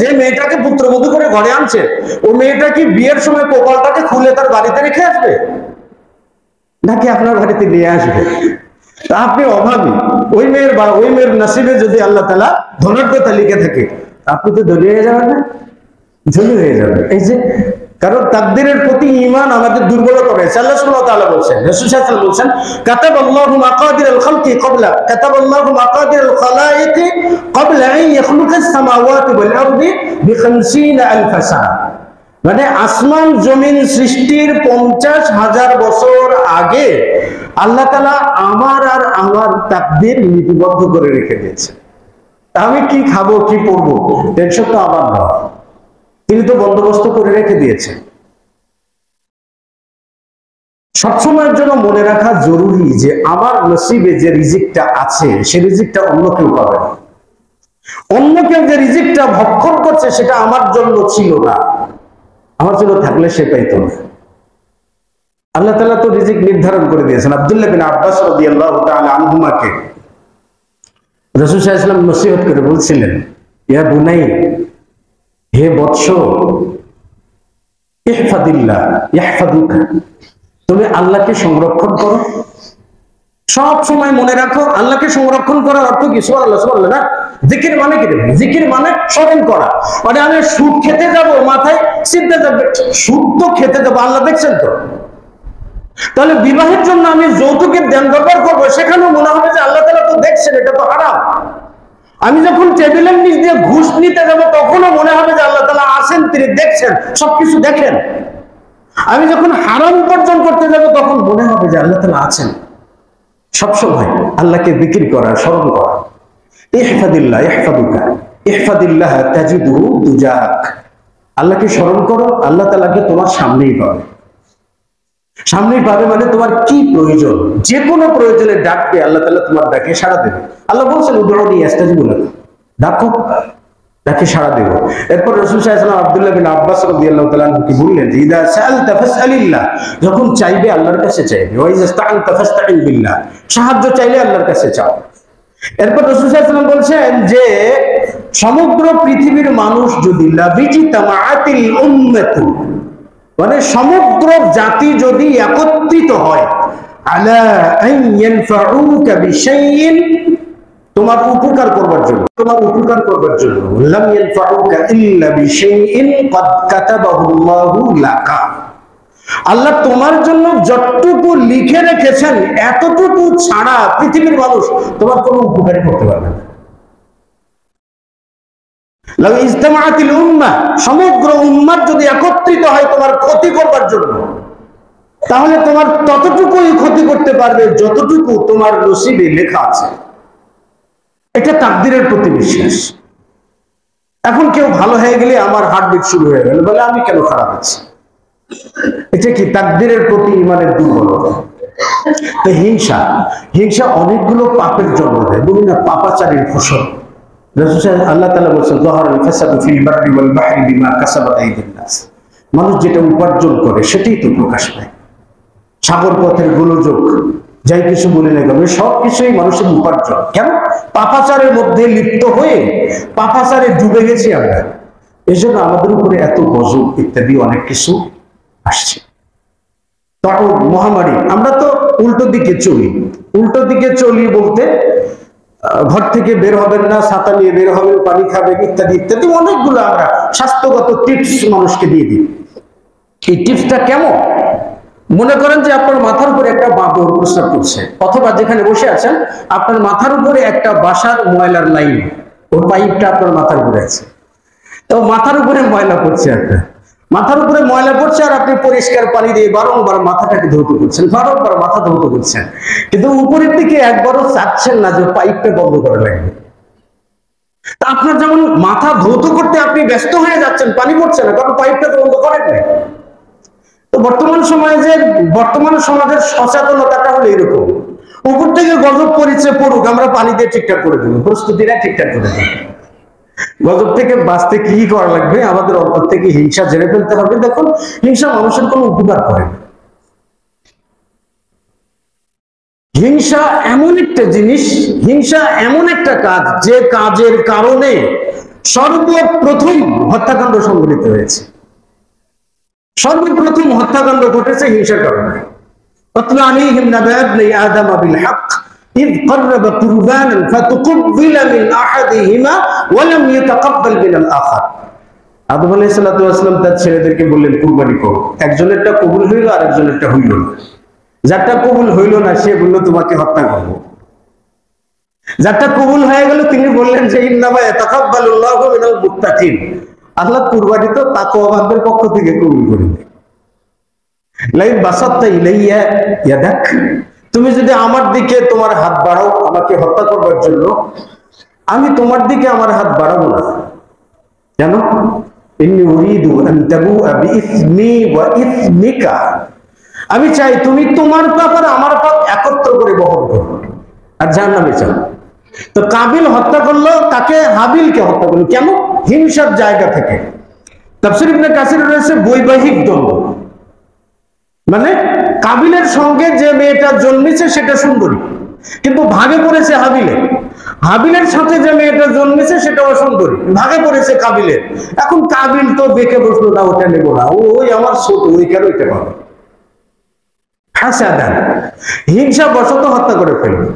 যে মেয়েটাকে পুত্রবধূ করে ঘরে আনছে, ও মেয়েটা কি বিয়ের সময় কপালটাকে খুলে তার বাড়িতে রেখে আসবে, নাকি আপনার বাড়িতে নিয়ে আসবে? আপনি অভাবী, ওই মেয়ের নসিবে যদি আল্লাহ তাআলা ধনাঢ্য তালিকা থাকে, আপনি তো ধনী হয়ে যাবেন না? ধনী হয়ে যাবেন। এই যে কারণ তাকদীরের প্রতি ঈমান আমাদের দুর্বলতা রয়েছে। আল্লাহ সুবহানাহু ওয়া তাআলা বলেন, রাসূল সাল্লাল্লাহু আলাইহি ওয়াসাল্লাম বলেন, কাতাবাল্লাহু মাকাদিরাল খালকি ক্বাবলা কাতাবাল্লাহু মাকাদিরাল খালায়েকি ক্বাবলা আন ইয়াখলুকাস সামাওয়াতি ওয়াল আরদি বি50,000 সানা। মানে আসমান জমিন সৃষ্টির 50,000 বছর আগে আল্লাহ তাআলা আমার আর আমার তাকদীর লিপিবদ্ধ করে রেখে দিয়েছে। আমি কি খাবো, কি পরবো, টেনশন তো আমার না, তিনি তো বন্দোবস্ত করে রেখে দিয়েছেন। সবসময়ের জন্য মনে রাখা জরুরি যে আমার নসিবে যে রিজিকটা আছে সে রিজিকটা অন্য কেউ পাবে না। অন্য কেউ যে রিজিকটা ভক্ষণ করছে সেটা আমার জন্য ছিল না, আমার জন্য থাকলে সে পাইতো না। আল্লাহ তাআলা তো রিজিক নির্ধারণ করে দিয়েছেন। আব্দুল্লাহ বিন আব্বাস রাদিয়াল্লাহু তাআলা আনহুমাকে রাসূল সাল্লাল্লাহু আলাইহি ওয়াসাল্লাম নসিহত করে বলছিলেন, ইয়া বুনাই, হে বৎস, ইহফাদিল্লাহ ইহফাদুকা, তুমি আল্লাহকে সংরক্ষণ করো। সব সময় মনে রাখো আল্লাহকে সংরক্ষণ করার অর্থ কি? সুবহানাল্লাহ সুবহানাল্লাহ না, জিকির মানে কি? জিকির মানে স্মরণ করা। মানে আমি সুদ খেতে যাব, মাথায় চিন্তা যাবে সুদ তো খেতে যাবো, আল্লাহ দেখছেন তো। তাহলে বিবাহের জন্য আমি যৌতুকের ধ্যান ব্যবহার করবো, সেখানেও মনে হবে যে আল্লাহ তাআলা তো দেখছেন, এটা তো হারাম। আমি যখন টেবিলের নিচ দিয়ে ঘুষ নিতে যাব তখনও মনে হবে যে আল্লাহ তাআলা আছেন, তিনি দেখছেন, সবকিছু দেখেন। আমি যখন হারাম উপার্জন করতে যাব তখন মনে হবে যে আল্লাহ তাআলা আছেন। সবসময় আল্লাহকে জিকির করা, স্মরণ করা। ইহফাদিল্লাহ ইহফাদুকা, ইহফাদিল্লাহ তাজিদুহু তুজাহাক। আল্লাহকে স্মরণ করো, আল্লাহ তাআলাকে তোমার সামনেই পাবে। সামনেই পাবে মানে তোমার কি প্রয়োজন, যে কোনো প্রয়োজনে ডাকবে আল্লাহ তাআলা তোমার ডাকে সাড়া দেবে। আল্লাহ বলছেন উদউনি আস্তাজিবু লাকুম, ডাকো, ডাকে সাড়া দেব। এরপর রাসূল সাল্লাল্লাহু আলাইহি ওয়াসাল্লাম আব্দুল্লাহ বিন আব্বাস রাদিয়াল্লাহু তাআলা আনহুকে বললেন যে ইদা সাআলতা ফাসআলিল্লাহ, যখন চাইবে আল্লাহর কাছে চাইবে। ওয়া ইযা ইসতাআনতা ফাসতাইন বিল্লাহ, সাহায্য চাইলে আল্লাহর কাছে চাও। এরপর রাসূল সাল্লাল্লাহু আলাইহি ওয়াসাল্লাম বলছেন যে সমগ্র পৃথিবীর মানুষ যদি লাবিজিতামাআতিল উম্মাতু, মানে সমগ্র জাতি যদি একত্রিত হয়, আলা আন ইয়ানফাউকা বিশাইইন, তোমার উপকার করবার জন্য, তোমার উপকার করবার জন্য, লাম ইয়ানফাউকা ইল্লা বিশাইইন ক্বাদ কাতাবাহুল্লাহু লাকা, আল্লাহ তোমার জন্য যতটুকু লিখে রেখেছেন এতটুকু ছাড়া পৃথিবীর মানুষ তোমার কোনো উপকার করতে পারবে না। লাউ ইজতামাআতিল উম্মাহ, সমগ্র উম্মাহ যদি একত্রিত হয় তোমার ক্ষতি করবার জন্য, তাহলে তোমার ততটুকুই ক্ষতি করতে পারবে যতটুকু তোমার নসিবে লেখা আছে। এটা তাকদীরের প্রতি বিশ্বাস। এখন কেউ ভালো হয়ে গেলে আমার হার্টবিট শুরু হয়ে গেল, বলে আমি কেন খারাপ আছি। এটা কি তাকদীরের প্রতি ঈমানের দুর্বলতা। তো হিংসা, হিংসা অনেকগুলো পাপের জন্ম দেয়। বলি না পাপাচারীর ফসল। আল্লাহ তাআলা বলেছেন যাহারাল ফাসাদু ফিল বাররি ওয়াল বাহরি বিমা কাসাবাত আইদিন নাস, মানুষ যেটা উপার্জন করে সেটাই তো প্রকাশ পায়। সাগর পথের গোলযোগ, যাই কিছু বলে না কেন, সবকিছুই মানুষের উপার্জন। কেন? পাপাচারের মধ্যে লিপ্ত হয়ে পাপাচারে ডুবে গেছি আমরা, এই জন্য আমাদের উপরে এত গজব ইত্যাদি অনেক কিছু আসছে। তখন মহামারী, আমরা তো উল্টো দিকে চলি। উল্টো দিকে চলি বলতে ঘর থেকে বের হবেন না, ছাতা নিয়ে বের হবেন, পানি খাবেন ইত্যাদি ইত্যাদি অনেকগুলো আমরা স্বাস্থ্যগত টিপস মানুষকে দিয়ে দিই। এই টিপসটা কেমন? মনে করেন যে আপনার মাথার উপরে একটা বাঁদর প্রস্রাব করছে, অথবা যেখানে বসে আছেন আপনার মাথার উপরে একটা বাসার ময়লার লাইন, ওর পাইপটা আপনার মাথার উপরে আছে। তো মাথার উপরে ময়লা পড়ছে, একটা মাথার উপরে ময়লা পড়ছে, আর আপনি পরিষ্কার পানি দিয়ে বারংবার মাথাটাকে ধৌত করছেন, বারংবার মাথা ধৌত করছেন, কিন্তু উপরের দিকে একবারও চাচ্ছেন না যে পাইপটা বন্ধ করা লাগবে। তা আপনার যেমন মাথা ধৌত করতে আপনি ব্যস্ত হয়ে যাচ্ছেন, পানি পড়ছে না, কারণ পাইপটা তো বন্ধ করেন নাই। তো বর্তমান সমাজের সচেতনতাটা হলো এরকম, উপর থেকে গজব পড়েছে পড়ুক, আমরা পানি দিয়ে ঠিকঠাক করে দেবো, প্রস্তুতিটা ঠিকঠাক করে দেবো। গজব থেকে বাঁচতে কি করা লাগবে? আমাদের অন্তর থেকে হিংসা ঝেড়ে ফেলতে হবে। দেখুন, হিংসা মানুষের কোনো উপকার করে না। হিংসা এমন একটা জিনিস, হিংসা এমন একটা কাজ যে কাজের কারণে সর্বপ্রথম হত্যাকাণ্ড সংঘটিত হয়েছে। সর্বপ্রথম হত্যাকাণ্ড ঘটেছে হিংসার কারণে। আতলু আলাইহিম নাবা ইবনি আদম বিল হক إذ قرب قربانا فتقبل من أحدهما ولم يتقبل من الآخر। আদম আলাইহিস সালাম তার ছেলেদেরকে বললেন কুরবানি করো, একজনেরটা কবুল হইল আর একজনেরটা হইল না। যারটা কবুল হইল না সে বলল তোমাকে হত্যা করবো। যারটা কবুল হয়ে গেল তিনি বললেন যে ইন্নামা ইয়াতাকাব্বালুল্লাহু মিনাল মুত্তাকিন, আল্লাহ কুরবানি তো তাকওয়াবানদের পক্ষ থেকে কবুল করে নেয়। লাইন বাসাত্তা ইলাইয়া ইয়াদাক, তুমি যদি আমার দিকে তোমার হাত বাড়াও আমাকে হত্যা করবার জন্য, আমি তোমার দিকে আমার হাত বাড়াবো না। কেন? ইন্নী উরিদু আন তাবুআ বিইসমি ওয়া ইসমিকা, আমি চাই তুমি তোমার পাপ আর আমার পাপ একত্র করে বহন করো আর জাহান্নামে যাও। তো কাবিল হত্যা করলো, তাকে হাবিলকে হত্যা করলো। কেন? হিংসার জায়গা থেকে। তাফসীর ইবনে কাসির রয়েছে বৈবাহিক দ্বন্দ্ব, মানে কাবিলের সঙ্গে যে মেয়েটা জন্মেছে সেটা সুন্দরী, কিন্তু ভাগে পড়েছে হাবিলের। হাবিলের সাথে যে মেয়েটা জন্মেছে সেটাও সুন্দরী, ভাগে পড়েছে কাবিলের। এখন কাবিল তো বেঁকে বসলো, না ওটা নেবো না, ওই আমার ছোট, ওই কেন ওইটা পাবে, হাসাদান, হিংসা বশত হত্যা করে ফেলবে।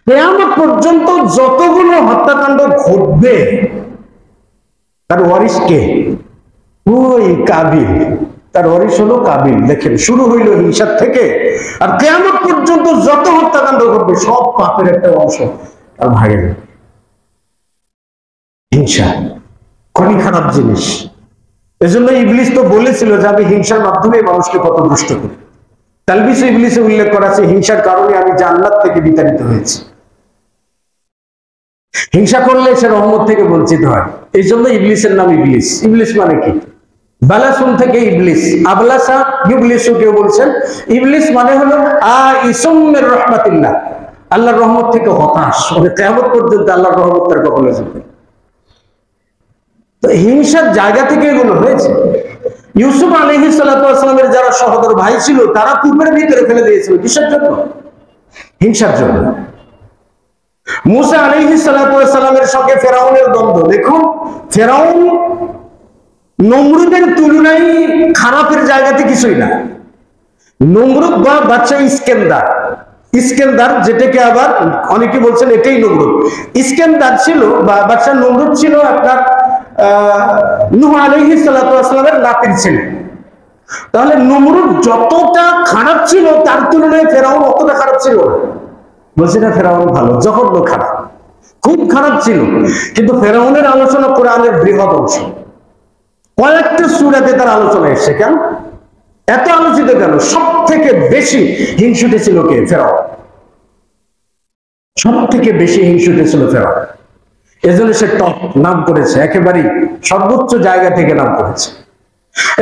কিয়ামত পর্যন্ত যতগুলো হত্যাকাণ্ড ঘটবে তার ওয়ারিস কে? ওই কাবিল, তার ওয়ারিস হলো কাবিল। দেখেন, শুরু হইল হিংসার থেকে, আর কিয়ামত পর্যন্ত যত হত্যাকাণ্ড ঘটবে সব পাপের একটা অংশ তার ভাগে যাবে। হিংসা খুবই খারাপ জিনিস। এজন্য ইবলিস তো বলেছিল যে আমি হিংসার মাধ্যমে মানুষকে পথভ্রষ্ট করি। তালবিস ইবলিসে উল্লেখ করা আছে, হিংসার কারণে আমি জান্নাত থেকে বিতাড়িত হয়েছি। হিংসা করলে সে রহমত থেকে বঞ্চিত হয়। এই জন্য ইবলিসের নাম ইবলিস। ইবলিস মানে কি? বালাসুন থেকে ইবলিস, আবলাসা ইবলিসু কেউ বলছেন। ইবলিস মানে হলো আইসুম মির রাহমাতিল্লাহ, আল্লাহর রহমত থেকে হতাশ, মানে কিয়ামত পর্যন্ত আল্লাহর রহমত তার কপালে যাবে। তো হিংসার জায়গা থেকে এগুলো হয়েছে। ইউসুফ আলাইহিস সালামের যারা সহোদর ভাই ছিল তারা কূপের ভিতরে ফেলে দিয়েছিল, কিসের জন্য? হিংসার জন্য। মুসা আলাইহিস সালামের সঙ্গে ফেরাউনের দ্বন্দ্ব দেখুন, ফেরাউন নমরুদের তুলনায় খারাপের জায়গাতে কিছুই না। নমরুদ বা বাদশা ইস্কেন্দার, ইস্কেন্দার যেটাকে আবার অনেকে বলছেন এটাই নমরুদ। ইস্কেন্দার ছিল বা বাদশা নমরুদ ছিল আপনার নূহ আলাইহিস সালামের নাতির ছিলেন। তাহলে নমরুদ যতটা খারাপ ছিল তার তুলনায় ফেরাউন অতটা খারাপ ছিল না। বলছি না ফেরাউন ভালো, জঘন্য খারাপ, খুব খারাপ ছিল। কিন্তু ফেরাউনের আলোচনা কোরআনের বৃহৎ অংশ, কয়েকটা সূরাতে তার আলোচনা এসেছে। কেন এত আলোচিত কেন? সব থেকে বেশি হিংসুটে ছিল কে? ফেরাউন। সব থেকে বেশি হিংসুটে ছিল ফেরাউন। এজন্য সে টপ নাম করেছে, একেবারেই সর্বোচ্চ জায়গা থেকে নাম করেছে।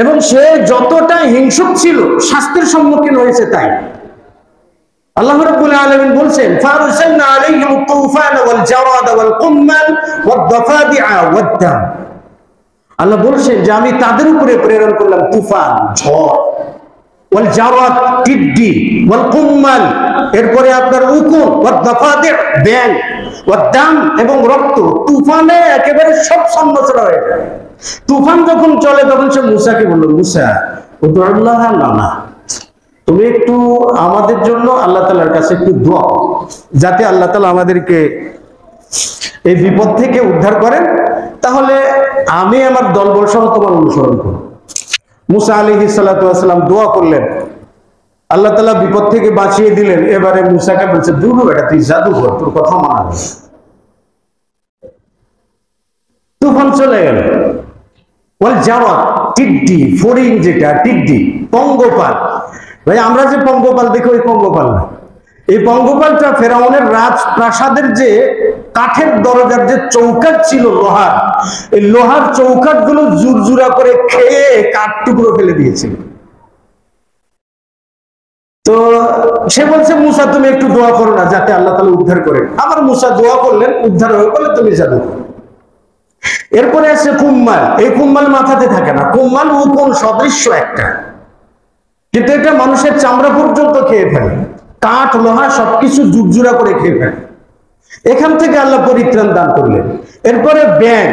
এবং সে যতটা হিংসুক ছিল শাস্তির সম্মুখীন হয়েছে তাই। আল্লাহ রাব্বুল আলামিন বলছেন, ফারসালনা আলাইহিম তুফান ওয়াল জারাদ ওয়াল কুম্মাল ওয়াদ দাফাদিআ ওয়াদ দাম। আল্লাহ বলছেন যে আমি তাদের উপরে প্রেরণ করলাম তুফান, ঝড়, ওয়াল জারাদ টিড্ডি, ওয়াল কুম্মাল এরপরে আপনার উকুন, ওয়াদ দাফাদি' ব্যাঙ, ওয়াদ দাম এবং রক্ত। তুফানে একেবারে সব সন্ন্যাসরা হয়ে যায়। তুফান যখন চলে তখন সে মুসাকে বলল, মুসা উদুল্লাহ, না তুমি একটু আমাদের জন্য আল্লাহ তাআলার কাছে একটু দোয়া করো, যাতে আল্লাহ তাআলা আমাদেরকে এই বিপদ থেকে উদ্ধার করেন, তাহলে আমি আমার দলবল সহ তোমার অনুসরণ করব। মুসা আলাইহিস সালাম দোয়া করলেন, আল্লাহ তাআলা বিপদ থেকে বাঁচিয়ে দিলেন। এবারে মুসাকে বলছে, দূর বেটা, তুই জাদুঘর, তোর কথা মানা যাবে। তুফান চলে গেল। ওয়াল জারাদ টিড্ডি, ফড়িং যেটা টিড্ডি, পঙ্গপাল। ভাই আমরা যে পঙ্গপাল দেখি ওই পঙ্গপাল না। এই পঙ্গপালটা ফেরাউনের রাজপ্রাসাদের যে কাঠের দরজার যে চৌকাঠ ছিল লোহার, এই লোহার চৌকাঠ গুলো জুরজুরা করে খেয়ে কাঠ টুকরো ফেলে দিয়েছিল। তো সে বলছে, মুসা তুমি একটু দোয়া করো না যাতে আল্লাহ তাআলা উদ্ধার করেন। আবার মুসা দোয়া করলেন, উদ্ধার হয়ে গেলে তুমি জানো। এরপরে আসছে কুম্মাল। এই কুম্মাল মাথাতে থাকে না, কুম্মাল উকুন সদৃশ্য একটা, কিন্তু এটা মানুষের চামড়া পর্যন্ত খেয়ে ফেলে, কাঠ লোহা সবকিছু জুরজুরা করে খেয়ে ফেলে। এখান থেকে আল্লাহ পরিত্রাণ দান করলেন। এরপরে ব্যাঙ।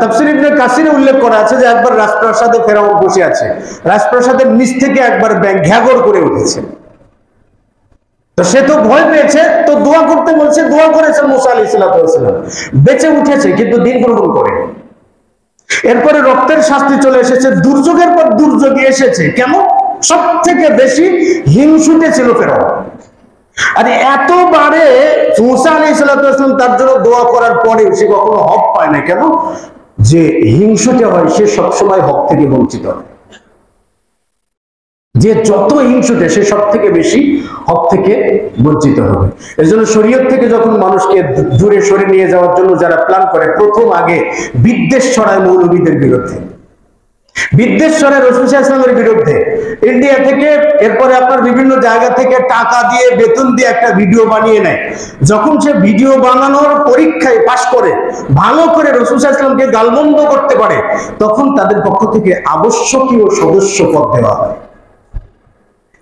তাফসীর ইবনে কাসিরে উল্লেখ করা আছে যে একবার রাজপ্রাসাদে ফেরাউন বসে আছে, রাজপ্রাসাদের নিচ থেকে একবার ব্যাঙ ঘ্যাগর করে উঠেছে। তো সে তো ভয় পেয়েছে, তো দোয়া করতে বলছে, দোয়া করেছেন মুসা আলাইহিস সালাম, বেঁচে উঠেছে কিন্তু দিন গ্রহণ করে। এরপরে রক্তের শাস্তি চলে এসেছে, দুর্যোগের পর দুর্যোগ এসেছে। কেন? সব থেকে বেশি হিংসুটে ছিল ফেরাউন। আর এতবারে মুসা আলাইহিস সালাম তার জন্য দোয়া করার পরে সে কখনো হক পায় না। কেন? যে হিংসুটে হয় সে সবসময় হক থেকে বঞ্চিত হয়। যে যত হিংসুটে সে সব থেকে বেশি হক থেকে বঞ্চিত হবে। এর জন্য শরীয়ত থেকে যখন মানুষকে দূরে সরে নিয়ে যাওয়ার জন্য যারা প্ল্যান করে, প্রথম আগে বিদ্বেষ ছড়ায় মৌলবীদের বিরুদ্ধে, বিদ্বেষ ছড়ায় রাসূল সাল্লাল্লাহু আলাইহি ওয়াসাল্লামের বিরুদ্ধে। ইন্ডিয়া থেকে, এরপরে আপনার বিভিন্ন জায়গা থেকে টাকা দিয়ে, বেতন দিয়ে একটা ভিডিও বানিয়ে নেয়। যখন সে ভিডিও বানানোর পরীক্ষায় পাশ করে, ভালো করে রাসূল সাল্লাল্লাহু আলাইহি ওয়াসাল্লামকে গালমন্দ করতে পারে, তখন তাদের পক্ষ থেকে আবশ্যকীয় সদস্য পদ দেওয়া হয়।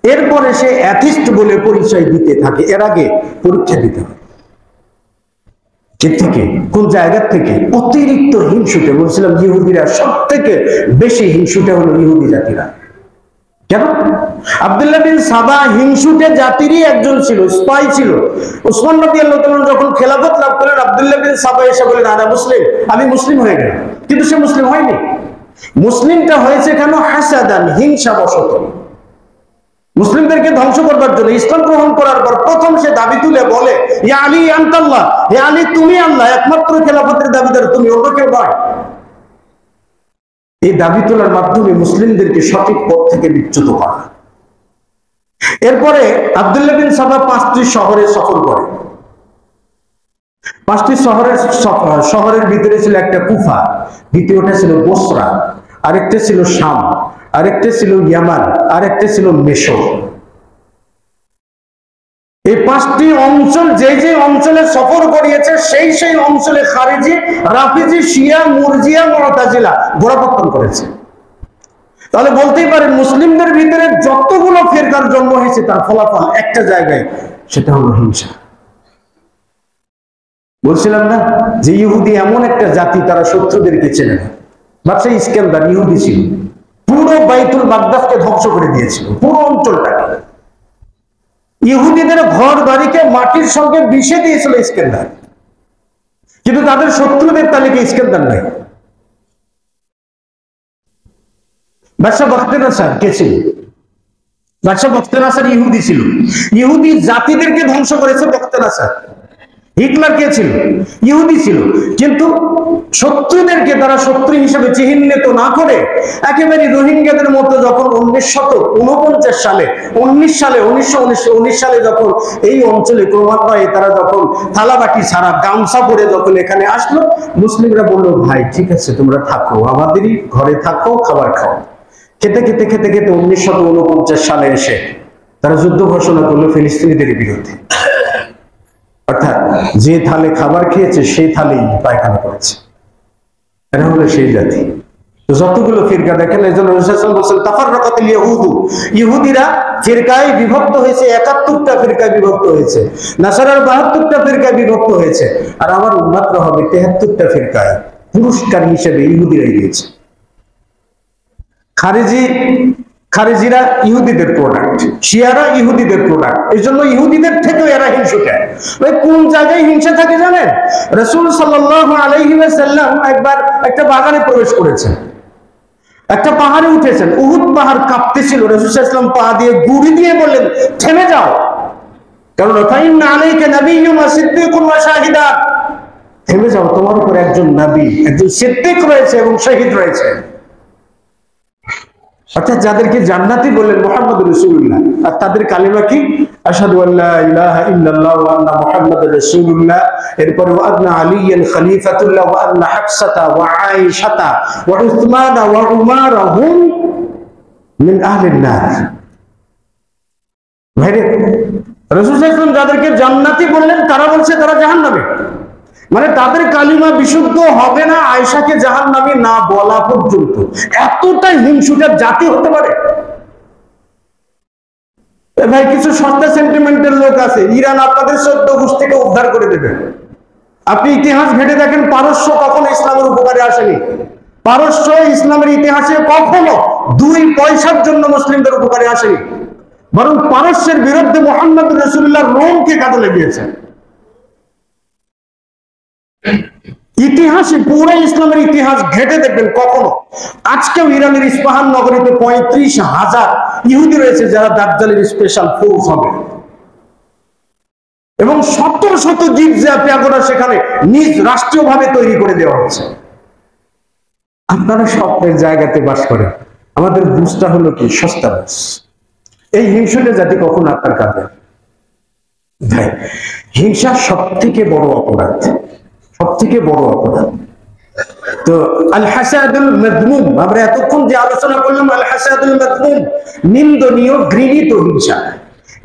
এরপরে সে অ্যাথিস্ট বলে পরিচয় দিতে থাকে। এর আগে পরীক্ষা দিতে হয়। থেকে কোন জায়গা থেকে? অতিরিক্ত হিংসুটে। বলছিলাম ইহুদিরা সব থেকে বেশি হিংসুটে হলো ইহুদি জাতিরা। কেন? আব্দুল্লাহ বিন সাবা হিংসুটে জাতিরই একজন ছিল, স্পাই ছিল। উসমান রাদিয়াল্লাহু তাআলা যখন খেলাফত লাভ করেন, আব্দুল্লাহ বিন সাবা এসে বলেন, আনা মুসলিম, আমি মুসলিম হয়ে গেলাম। কিন্তু সে মুসলিম হয়নি। মুসলিমটা হয়েছে কেন? হাসাদান, হিংসাবশত। মুসলিমদেরকে ধ্বংস করবার জন্য। ইসলাম গ্রহণ করার পর প্রথম সে দাবি তুলে বলে, ইয়া আলী আনতাল্লাহ, হে আলী তুমি আল্লাহ, একমাত্র খেলাফতের দাবিদার তুমি, অন্য কেউ নয়। এই দাবি তোলার মাধ্যমে মুসলিমদেরকে সঠিক পথ থেকে বিচ্যুত করা। এরপরে আব্দুল্লাহ বিন সাবা 5টি শহরে সফর করে। 5টি শহরের ভিতরে ছিল একটা কুফা, দ্বিতীয়টা ছিল বসরা, আরেকটা ছিল শাম, আরেকটা ছিল ইয়ামান, আরেকটা ছিল মিশর। এই 5টি অঞ্চল, যে যে অঞ্চলে সফর করিয়েছে, সেই অঞ্চলে খারিজি, রাফিজি, শিয়া, মুরজিয়া, মুতাজিলা গোড়াপত্তন করেছে। তাহলে বলতেই পারেন মুসলিমদের ভিতরে যতগুলো ফিরকার জন্ম হয়েছে তার ফলাফল একটা জায়গায়, সেটা হলো হিংসা। বলছিলাম না যে ইহুদি এমন একটা জাতি, তারা শত্রুদেরকে চেনে না। বাদশাহ ইস্কান্দার ইহুদি ছিল, পুরো বাইতুল মাকদাসকে ধ্বংস করে দিয়েছিল, পুরো অঞ্চলটাকে। ইহুদিদের ঘর বাড়িকে মাটির সঙ্গে মিশে দিয়েছিল ইস্কান্দার, কিন্তু তাদের শত্রুদের তালিকায় ইস্কান্দার নাই। বাদশাহ বখতিয়ার কে ছিল? বাদশাহ বখতিয়ার ইহুদি ছিল। ইহুদি জাতিদেরকে ধ্বংস করেছে বখতিয়ার। হিটলার কে ছিল? ইহুদি ছিল। কিন্তু শত্রুদেরকে তারা শত্রু হিসেবে চিহ্নিত না করে একেবারে রোহিঙ্গাদের মতো যখন 1949 সালে 1919 সালে যখন এই অঞ্চলে ক্রমান্বয়ে তারা যখন থালাবাটি ছাড়া গামছা পরে যখন এখানে আসলো, মুসলিমরা বললো, ভাই ঠিক আছে তোমরা থাকো, আমাদেরই ঘরে থাকো, খাবার খাও। খেতে খেতে খেতে খেতে 1949 সালে এসে তারা যুদ্ধ ঘোষণা করলো ফিলিস্তিনিদের বিরুদ্ধে। অর্থাৎ যে থালে খাবার খেয়েছে সেই থালেই পায়খানা করেছে। এরা হলো সেই জাতি। তো যতগুলো ফিরকা দেখেন, এই জন্য রাসূল সাল্লাল্লাহু আলাইহি ওয়াসাল্লাম বলেন তাফাররাকাতিল ইয়াহুদু, ইহুদিরা ফিরকায় বিভক্ত হয়েছে, 71টা ফিরকায় বিভক্ত হয়েছে। নাসারার 72টা ফিরকায় বিভক্ত হয়েছে। আর আমার উম্মতরা হবে 73টা ফিরকায়। পুরস্কার হিসেবে ইহুদিরাই দিয়েছে। খারেজিরা ইহুদিদের প্রোডাক্ট, শিয়ারা ইহুদিদের প্রোডাক্ট। এই জন্য ইহুদিদের থেকেও এরা হিংসুটে। ওই কোন জায়গায় হিংসা থাকে জানেন? রাসূল সাল্লাল্লাহু আলাইহি ওয়াসাল্লাম একবার একটা বাগানে প্রবেশ করেছেন, একটা পাহাড়ে উঠেছেন, উহুদ পাহাড় কাঁপতেছিল। রাসূল সাল্লাল্লাহু আলাইহি ওয়াসাল্লাম পা দিয়ে গুড়ি দিয়ে বললেন, থেমে যাও, কারণ ফাইন্না আলাইকা নাবিয়্যুন ওয়া সিদ্দীকুন ওয়া শাহিদান, থেমে যাও, তোমার উপর একজন নবী, একজন সিদ্দিক রয়েছে এবং শহীদ রয়েছে। অর্থাৎ যাদেরকে জান্নাতি বললেন মুহাম্মদুর রাসূলুল্লাহ, আর তাদের কালিমা কি? আশহাদু আল্লা ইলাহা ইল্লাল্লাহ ওয়া আন্না মুহাম্মাদুর রাসূলুল্লাহ। এরপর ওয়া আন্না আলিয়ান খলিফাতুল্লাহ ওয়া আন্না হাফসাতা ওয়া আয়েশাতা ওয়া উসমানা ওয়া উমারা হুম মিন আহলিন নার। ভাইরে, রাসূল সাল্লাল্লাহু আলাইহি ওয়াসাল্লাম যাদেরকে জান্নাতি বললেন তারা বলছে তারা জাহান্নামে। মানে তাদের কালিমা বিশুদ্ধ হবে না আয়েশাকে জাহান্নামী না বলা পর্যন্ত। এতটা হিংসুটার জাতি হতে পারে? ভাই কিছু সস্তা সেন্টিমেন্টের লোক আছে, ইরান আপনাদের 14 গোষ্ঠীকে উদ্ধার করে দেবে। আপনি ইতিহাস ঘেটে দেখেন, পারস্য কখনো ইসলামের উপকারে আসেনি। পারস্য ইসলামের ইতিহাসে কখনো 2 পয়সার জন্য মুসলিমদের উপকারে আসেনি, বরং পারস্যের বিরুদ্ধে মুহাম্মদুর রাসূলুল্লাহ রোমকে কাজে লাগিয়েছে। ইতিহাসে পুরো ইসলামের ইতিহাস ঘেটে দেখবেন কখনো আজকেও ইরানের ইস্পাহান নগরীতে 35,000 ইহুদি রয়েছে যারা দাজ্জালের স্পেশাল ফোর্স হবে, এবং শত শত গির্জা প্যাগোডা সেখানে নিজ রাষ্ট্রীয়ভাবে তৈরি করে দেওয়া হচ্ছে। আপনারা স্বপ্নের জায়গাতে বাস করেন, আমাদের বুঝটা হলো কি সস্তা বাস। এই হিংসুটে জাতি কখনো আপনার কাঁদে ভাই। হিংসা সব থেকে বড় অপরাধ, সব থেকে বড় অপরাধ। তো আল হাসাদুল মাযমুম, আমরা এতক্ষণ যে আলোচনা করলাম আল হাসাদুল মাযমুম, নিন্দনীয় ঘৃণিত হিংসা।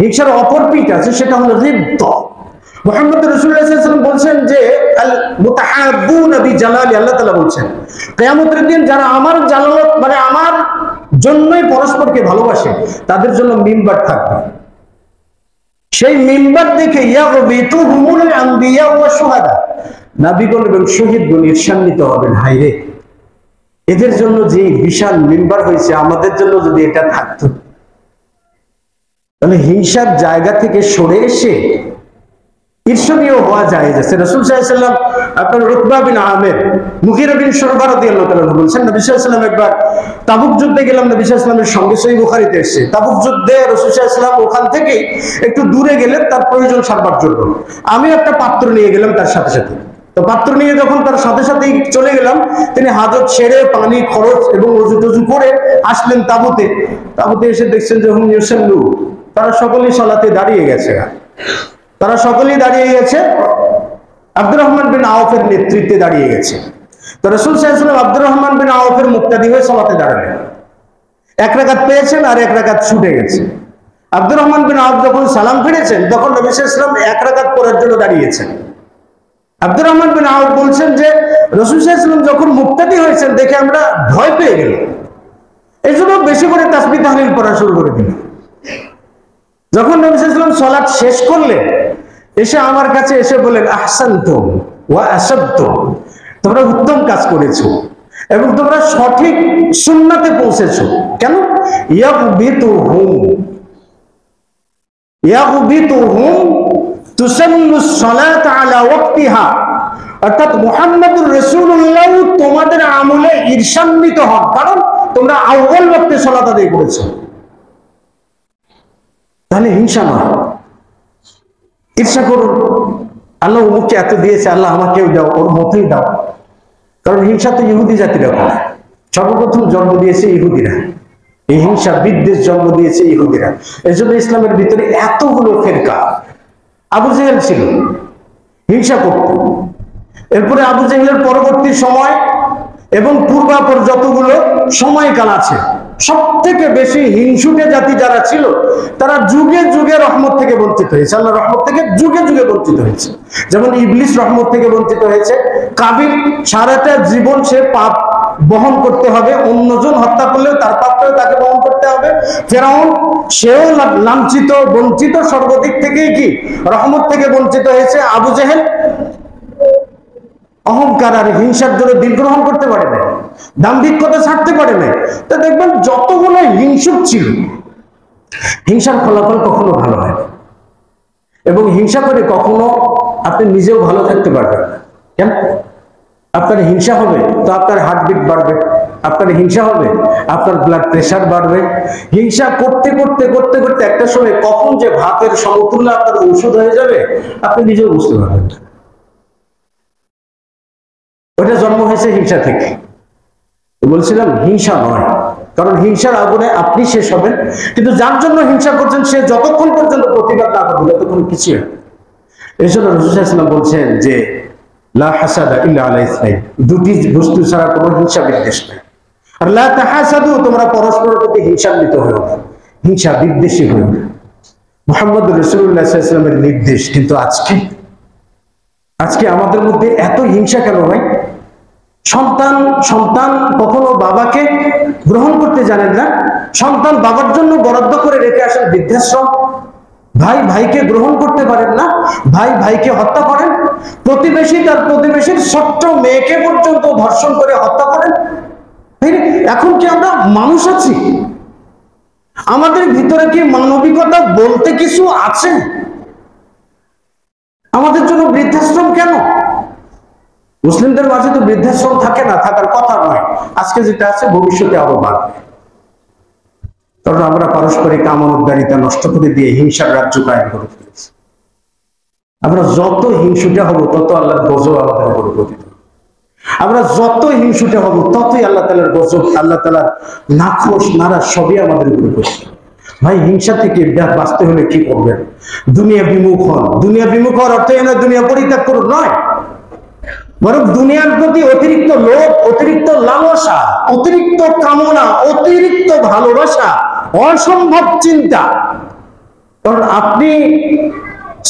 হিংসার অপর পিঠ আছে, সেটা হলো রিদ্দ। মুহাম্মদ রাসূলুল্লাহ সাল্লাল্লাহু আলাইহি ওয়াসাল্লাম বলছেন যে আল মুতাহাব্বুনা বিজালালি, আল্লাহ তাআলা বলছেন কিয়ামতের দিন যারা আমার জালালত মানে আমার জন্যই পরস্পরকে ভালোবাসে তাদের জন্য মিম্বার থাকবে। সেই মিম্বার দেখে ইয়াগবিতুহুমুল আম্বিয়া ওয়া শুহাদা, নবীগণ এবং শহীদগণ ঈর্ষান্বিত হবেন, হায়রে এদের জন্য যে বিশাল মিম্বার হয়েছে, আমাদের জন্য যদি এটা থাকতো। তাহলে হিংসার জায়গা থেকে সরে এসে ঈর্ষণীয় হওয়া যায়। যাচ্ছে রাসূল সাল্লাল্লাহু আলাইহি ওয়াসাল্লাম আপনার রুতবা বিন আমির, মুগীরা বিন শুরবা রাদিয়াল্লাহু তাআলা বলছেন নবী সাল্লাল্লাহু আলাইহি ওয়াসাল্লাম একবার তাবুক যুদ্ধে গেলাম, নবী সাল্লাল্লাহু আলাইহি ওয়াসাল্লামের সঙ্গে সহিহ বুখারীতে এসেছে। তাবুক যুদ্ধে রাসূল সাল্লাল্লাহু আলাইহি ওয়াসাল্লাম ওখান থেকে একটু দূরে গেলেন তার প্রয়োজন সারবার জন্য। আমি একটা পাত্র নিয়ে গেলাম তার সাথে সাথে। তো পাত্র নিয়ে যখন তার সাথে সাথেই চলে গেলাম, তিনি হাজত সেরে পানি খরচ এবং ওযু টযু করে আসলেন তাবুতে। তাবুতে এসে দেখছেন যে হুম ইউসাল্লু, তারা সকলেই সালাতে দাঁড়িয়ে গেছে, তারা সকলেই দাঁড়িয়ে গেছে, আব্দুর রহমান বিন আওফের নেতৃত্বে দাঁড়িয়ে গেছে। তো রাসূল সাল্লাল্লাহু আলাইহি ওয়াসাল্লাম আব্দুর রহমান বিন আওফের মুক্তাদি হয়ে সালাতে দাঁড়ালেন। এক রাকাত পেয়েছেন আর এক রাকাত ছুটে গেছে। আব্দুর রহমান বিন আওফ যখন সালাম ফিরেছেন তখন নবী সাল্লাল্লাহু আলাইহি ওয়াসাল্লাম এক রাকাত পড়ার জন্য দাঁড়িয়েছেন। আব্দুর রহমান বিন আওফ বলছেন যে রাসূল সাল্লাল্লাহু আলাইহি ওয়াসাল্লাম যখন মুক্তাদি হয়েছেন দেখে আমরা ভয় পেয়ে গেলাম, এই জন্য বেশি করে তাসবিহ তাহলিল পড়া শুরু করে দিলাম। যখন নবী সাল্লাল্লাহু আলাইহি ওয়াসাল্লাম সালাত শেষ করলেন, এসে আমার কাছে এসে বলেন আহসানতুম ওয়া আসাবতুম, তোমরা উত্তম কাজ করেছো এবং তোমরা সঠিক সুন্নাতে পৌঁছেছো। কেন? ইয়াগবিতুহুম তুসাল্লুস সালাত আলা ওয়াক্তিহা, অর্থাৎ মুহাম্মদুর রাসূলুল্লাহ তোমাদের আমলে ঈর্ষান্বিত হন, কারণ তোমরা আউয়াল ওয়াক্তে সালাত আদায় করেছো। তাহলে হিংসা নয়, ঈর্ষা করুন, আল্লাহ অমুককে এত দিয়েছে, আল্লাহ আমাকেও দাও, ওর মতোই দাও। কারণ হিংসা তো ইহুদি জাতিরা করে, সর্বপ্রথম জন্ম দিয়েছে ইহুদিরা, এই হিংসা বিদ্বেষ জন্ম দিয়েছে ইহুদিরা। এই জন্য ইসলামের ভিতরে এতগুলো ফেরকা। আবু জেহেল ছিল, হিংসা করত। এরপরে আবু জেহেলের পরবর্তী সময় এবং পূর্বাপর যতগুলো সময়কাল আছে, সব থেকে বেশি হিংসুটে জাতি যারা ছিল তারা যুগে যুগে রহমত থেকে বঞ্চিত হয়েছে, আল্লাহ রহমত থেকে যুগে যুগে বঞ্চিত হয়েছে। যেমন ইবলিস রহমত থেকে বঞ্চিত হয়েছে, কাবিল সারাটা জীবন সে পাপ বহন করতে হবে, অন্যজন হত্যা করলেও তার পাপটাও তাকে বহন করতে হবে। ফেরাউন সেও লাঞ্ছিত বঞ্চিত, সর্বদিক থেকেই কি রহমত থেকে বঞ্চিত হয়েছে। আবু জেহেল অহংকার আর হিংসার জন্য দিন গ্রহণ করতে পারে না, দাম্ভিকতা ছাড়তে পারে না। তা দেখবেন যতগুলো হিংসুক ছিল, হিংসার ফলাফল কখনো ভালো হয় না, এবং হিংসা করে কখনো আপনি নিজেও ভালো থাকতে পারবেন না। কেন? আপনার হিংসা হবে তো আপনার হার্টবিট বাড়বে, আপনার হিংসা হবে আপনার ব্লাড প্রেশার বাড়বে। হিংসা করতে করতে করতে করতে একটা সময় কখন যে ভাতের সমতুল্য আপনার ঔষধ হয়ে যাবে আপনি নিজেও বুঝতে পারবেন না। ওটা জন্ম হয়েছে হিংসা থেকে। বলছিলাম হিংসা নয়, কারণ হিংসার আগুনে আপনি শেষ হবেন, কিন্তু যার জন্য হিংসা করছেন সে যতক্ষণ পর্যন্ত প্রতিবাদ না করবে ততক্ষণ কিছুই হয়। এই জন্য রাসূল সাল্লাল্লাহু আলাইহি ওয়াসাল্লাম বলছেন যে লা হাসাদা ইল্লা আলা ইসনাইন, দুটি বস্তু ছাড়া কোনো হিংসা বিদ্বেষ নেই। আর লা তাহাসাদু, তোমরা পরস্পরের প্রতি হিংসান্বিত হও না, হিংসা বিদ্বেষী হও না। মুহাম্মদ রাসূলুল্লাহ সাল্লাল্লাহু আলাইহি ওয়াসাল্লামের নির্দেশ, কিন্তু আজকে আমাদের মধ্যে এত হিংসা কেন ভাই? সন্তান কখনো বাবাকে গ্রহণ করতে জানেন না, সন্তান বাবার জন্য বরাদ্দ করে রেখে আসেন বৃদ্ধাশ্রম, ভাই ভাইকে গ্রহণ করতে পারেন না, ভাই ভাইকে হত্যা করেন, প্রতিবেশী তার প্রতিবেশীর ছোট্ট মেয়েকে পর্যন্ত ধর্ষণ করে হত্যা করেন। এখন কি আমরা মানুষ আছি? আমাদের ভিতরে কি মানবিকতা বলতে কিছু আছে? আমাদের জন্য বৃদ্ধাশ্রম কেন? মুসলিমদের মাঝে তো বৃদ্ধাশ্রম থাকে না, থাকার কথা নয়, আজকে যেটা আছে ভবিষ্যতে আরো বাড়বে। কারণ আমরা পারস্পরিক আমানতদারিতা নষ্ট করে দিয়ে হিংসার রাজ্য কায়েম করে ফেলেছি। আমরা যত হিংসুটে হব তত আল্লাহর গজব আমাদের উপর পতিত। আমরা যত হিংসুটে হব ততই আল্লাহ তাআলার গজব, আল্লাহ তাআলার নাখোশ নারাজ সবই আমাদের উপর পতিত। ভাই, হিংসা থেকে বাঁচতে হলে কি করবেন? দুনিয়া বিমুখ হন। দুনিয়া বিমুখ হওয়ার অর্থ এই নয় দুনিয়া পরিত্যাগ করুন, নয়, বরং দুনিয়ার প্রতি অতিরিক্ত লোভ, অতিরিক্ত লালসা, অতিরিক্ত কামনা, অতিরিক্ত ভালোবাসা, অসম্ভব চিন্তা। কারণ আপনি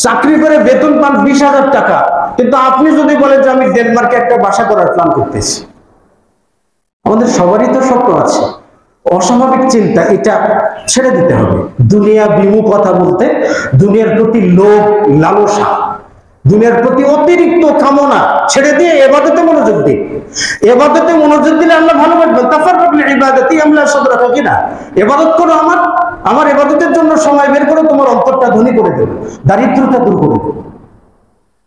চাকরি করে বেতন পান 20,000 টাকা, কিন্তু আপনি যদি বলেন যে আমি ডেনমার্কে একটা বাসা করার প্ল্যান করতেছি, আমাদের সবারই তো স্বপ্ন আছে। অস্বাভাবিক চিন্তা এটা ছেড়ে দিতে হবে। দুনিয়া বিমুখতা বলতে দুনিয়ার প্রতি লোভ লালসা, দুনিয়ার প্রতি অতিরিক্ত কামনা ছেড়ে দিয়ে ইবাদতে মনোযোগ দিন। ইবাদতে মনোযোগ দিলে আল্লাহ ভালোবাসবেন। তাফাররাক লিইবাদাতি আমলা সাদরাকা কিনা, ইবাদত করো, আমার ইবাদতের জন্য সময় বের করে তোমার অন্তরটা ধনী করে দেব, দারিদ্রতা দূর করে দেব।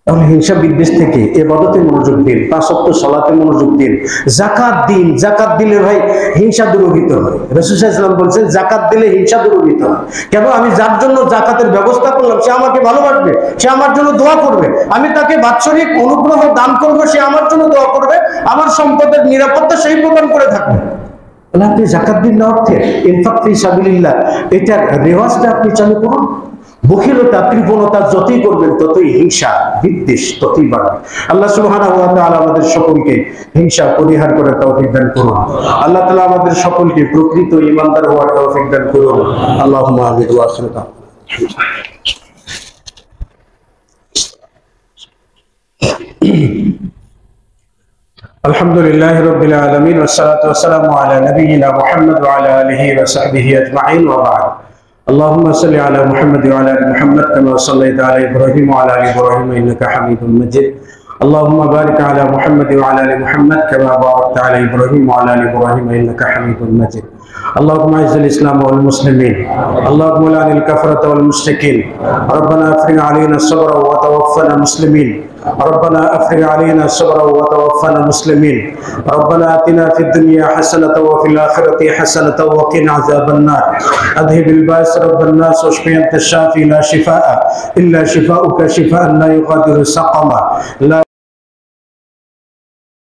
তাহলে হিংসা বিদ্বেষ থেকে ইবাদতে মনোযোগ দিন, 5 ওয়াক্ত সালাতে মনোযোগ দিন, যাকাত দিন। যাকাত দিলে ভাই হিংসা দূরীভূত হয়। রাসূল সাল্লাল্লাহু আলাইহি ওয়াসাল্লাম বলেছেন যাকাত দিলে হিংসা দূরীভূত হয়। কেন? আমি যার জন্য যাকাতের ব্যবস্থা করলাম সে আমাকে ভালোবাসবে, সে আমার জন্য দোয়া করবে। আমি তাকে বাৎসরিক অনুগ্রহ দান করব, সে আমার জন্য দোয়া করবে, আমার সম্পদের নিরাপত্তা সেই প্রদান করে থাকবে। তাহলে আপনি যাকাত দিন না অর্থে ইনফাক ফি সাবিলিল্লাহ, এটার রেওয়াজটা আপনি চালু করুন। বখিলতা কৃপণতা যতই করবেন ততই হিংসা বিদ্বেষ ততই বাড়বে। আল্লাহ সুবহানাহু ওয়া তাআলা আমাদের সকলকে হিংসা পরিহার করার তৌফিক দান করুন। আল্লাহ তাআলা আমাদের সকলকে প্রকৃত ঈমানদার হওয়ার তৌফিক দান করুন। আল্লাহুম্মা আমিন ওয়া আখিরু দাওয়ানা। আলহামদুলিল্লাহি রাব্বিল আলামিন ওয়াস সালাতু ওয়াস সালামু আলা নাবিয়িনা মুহাম্মদ ওয়া আলা আলিহি ওয়া সাহবিহি আজমাইন ওয়া বা'দ। اللهم صل على محمد وعلى ال محمد كما صليت على ابراهيم وعلى ال ابراهيم انك حميد مجيد. اللهم بارك على محمد وعلى ال محمد كما باركت على ابراهيم وعلى ال ابراهيم انك حميد مجيد. اللهم اعز الاسلام والمسلمين، اللهم لعن الكفرة والمشركين. ربنا افرغ علينا الصبر وتوفنا مسلمين. ربنا افرغ علينا الصبر وتوفنا مسلمين. ربنا اتنا في الدنيا حسنة وفي الآخرة حسنة وقنا عذاب النار. اذهب الباس رب الناس واشف انت الشافي لا شفاء الا شفاؤك شفاء لا يغادر سقما. لا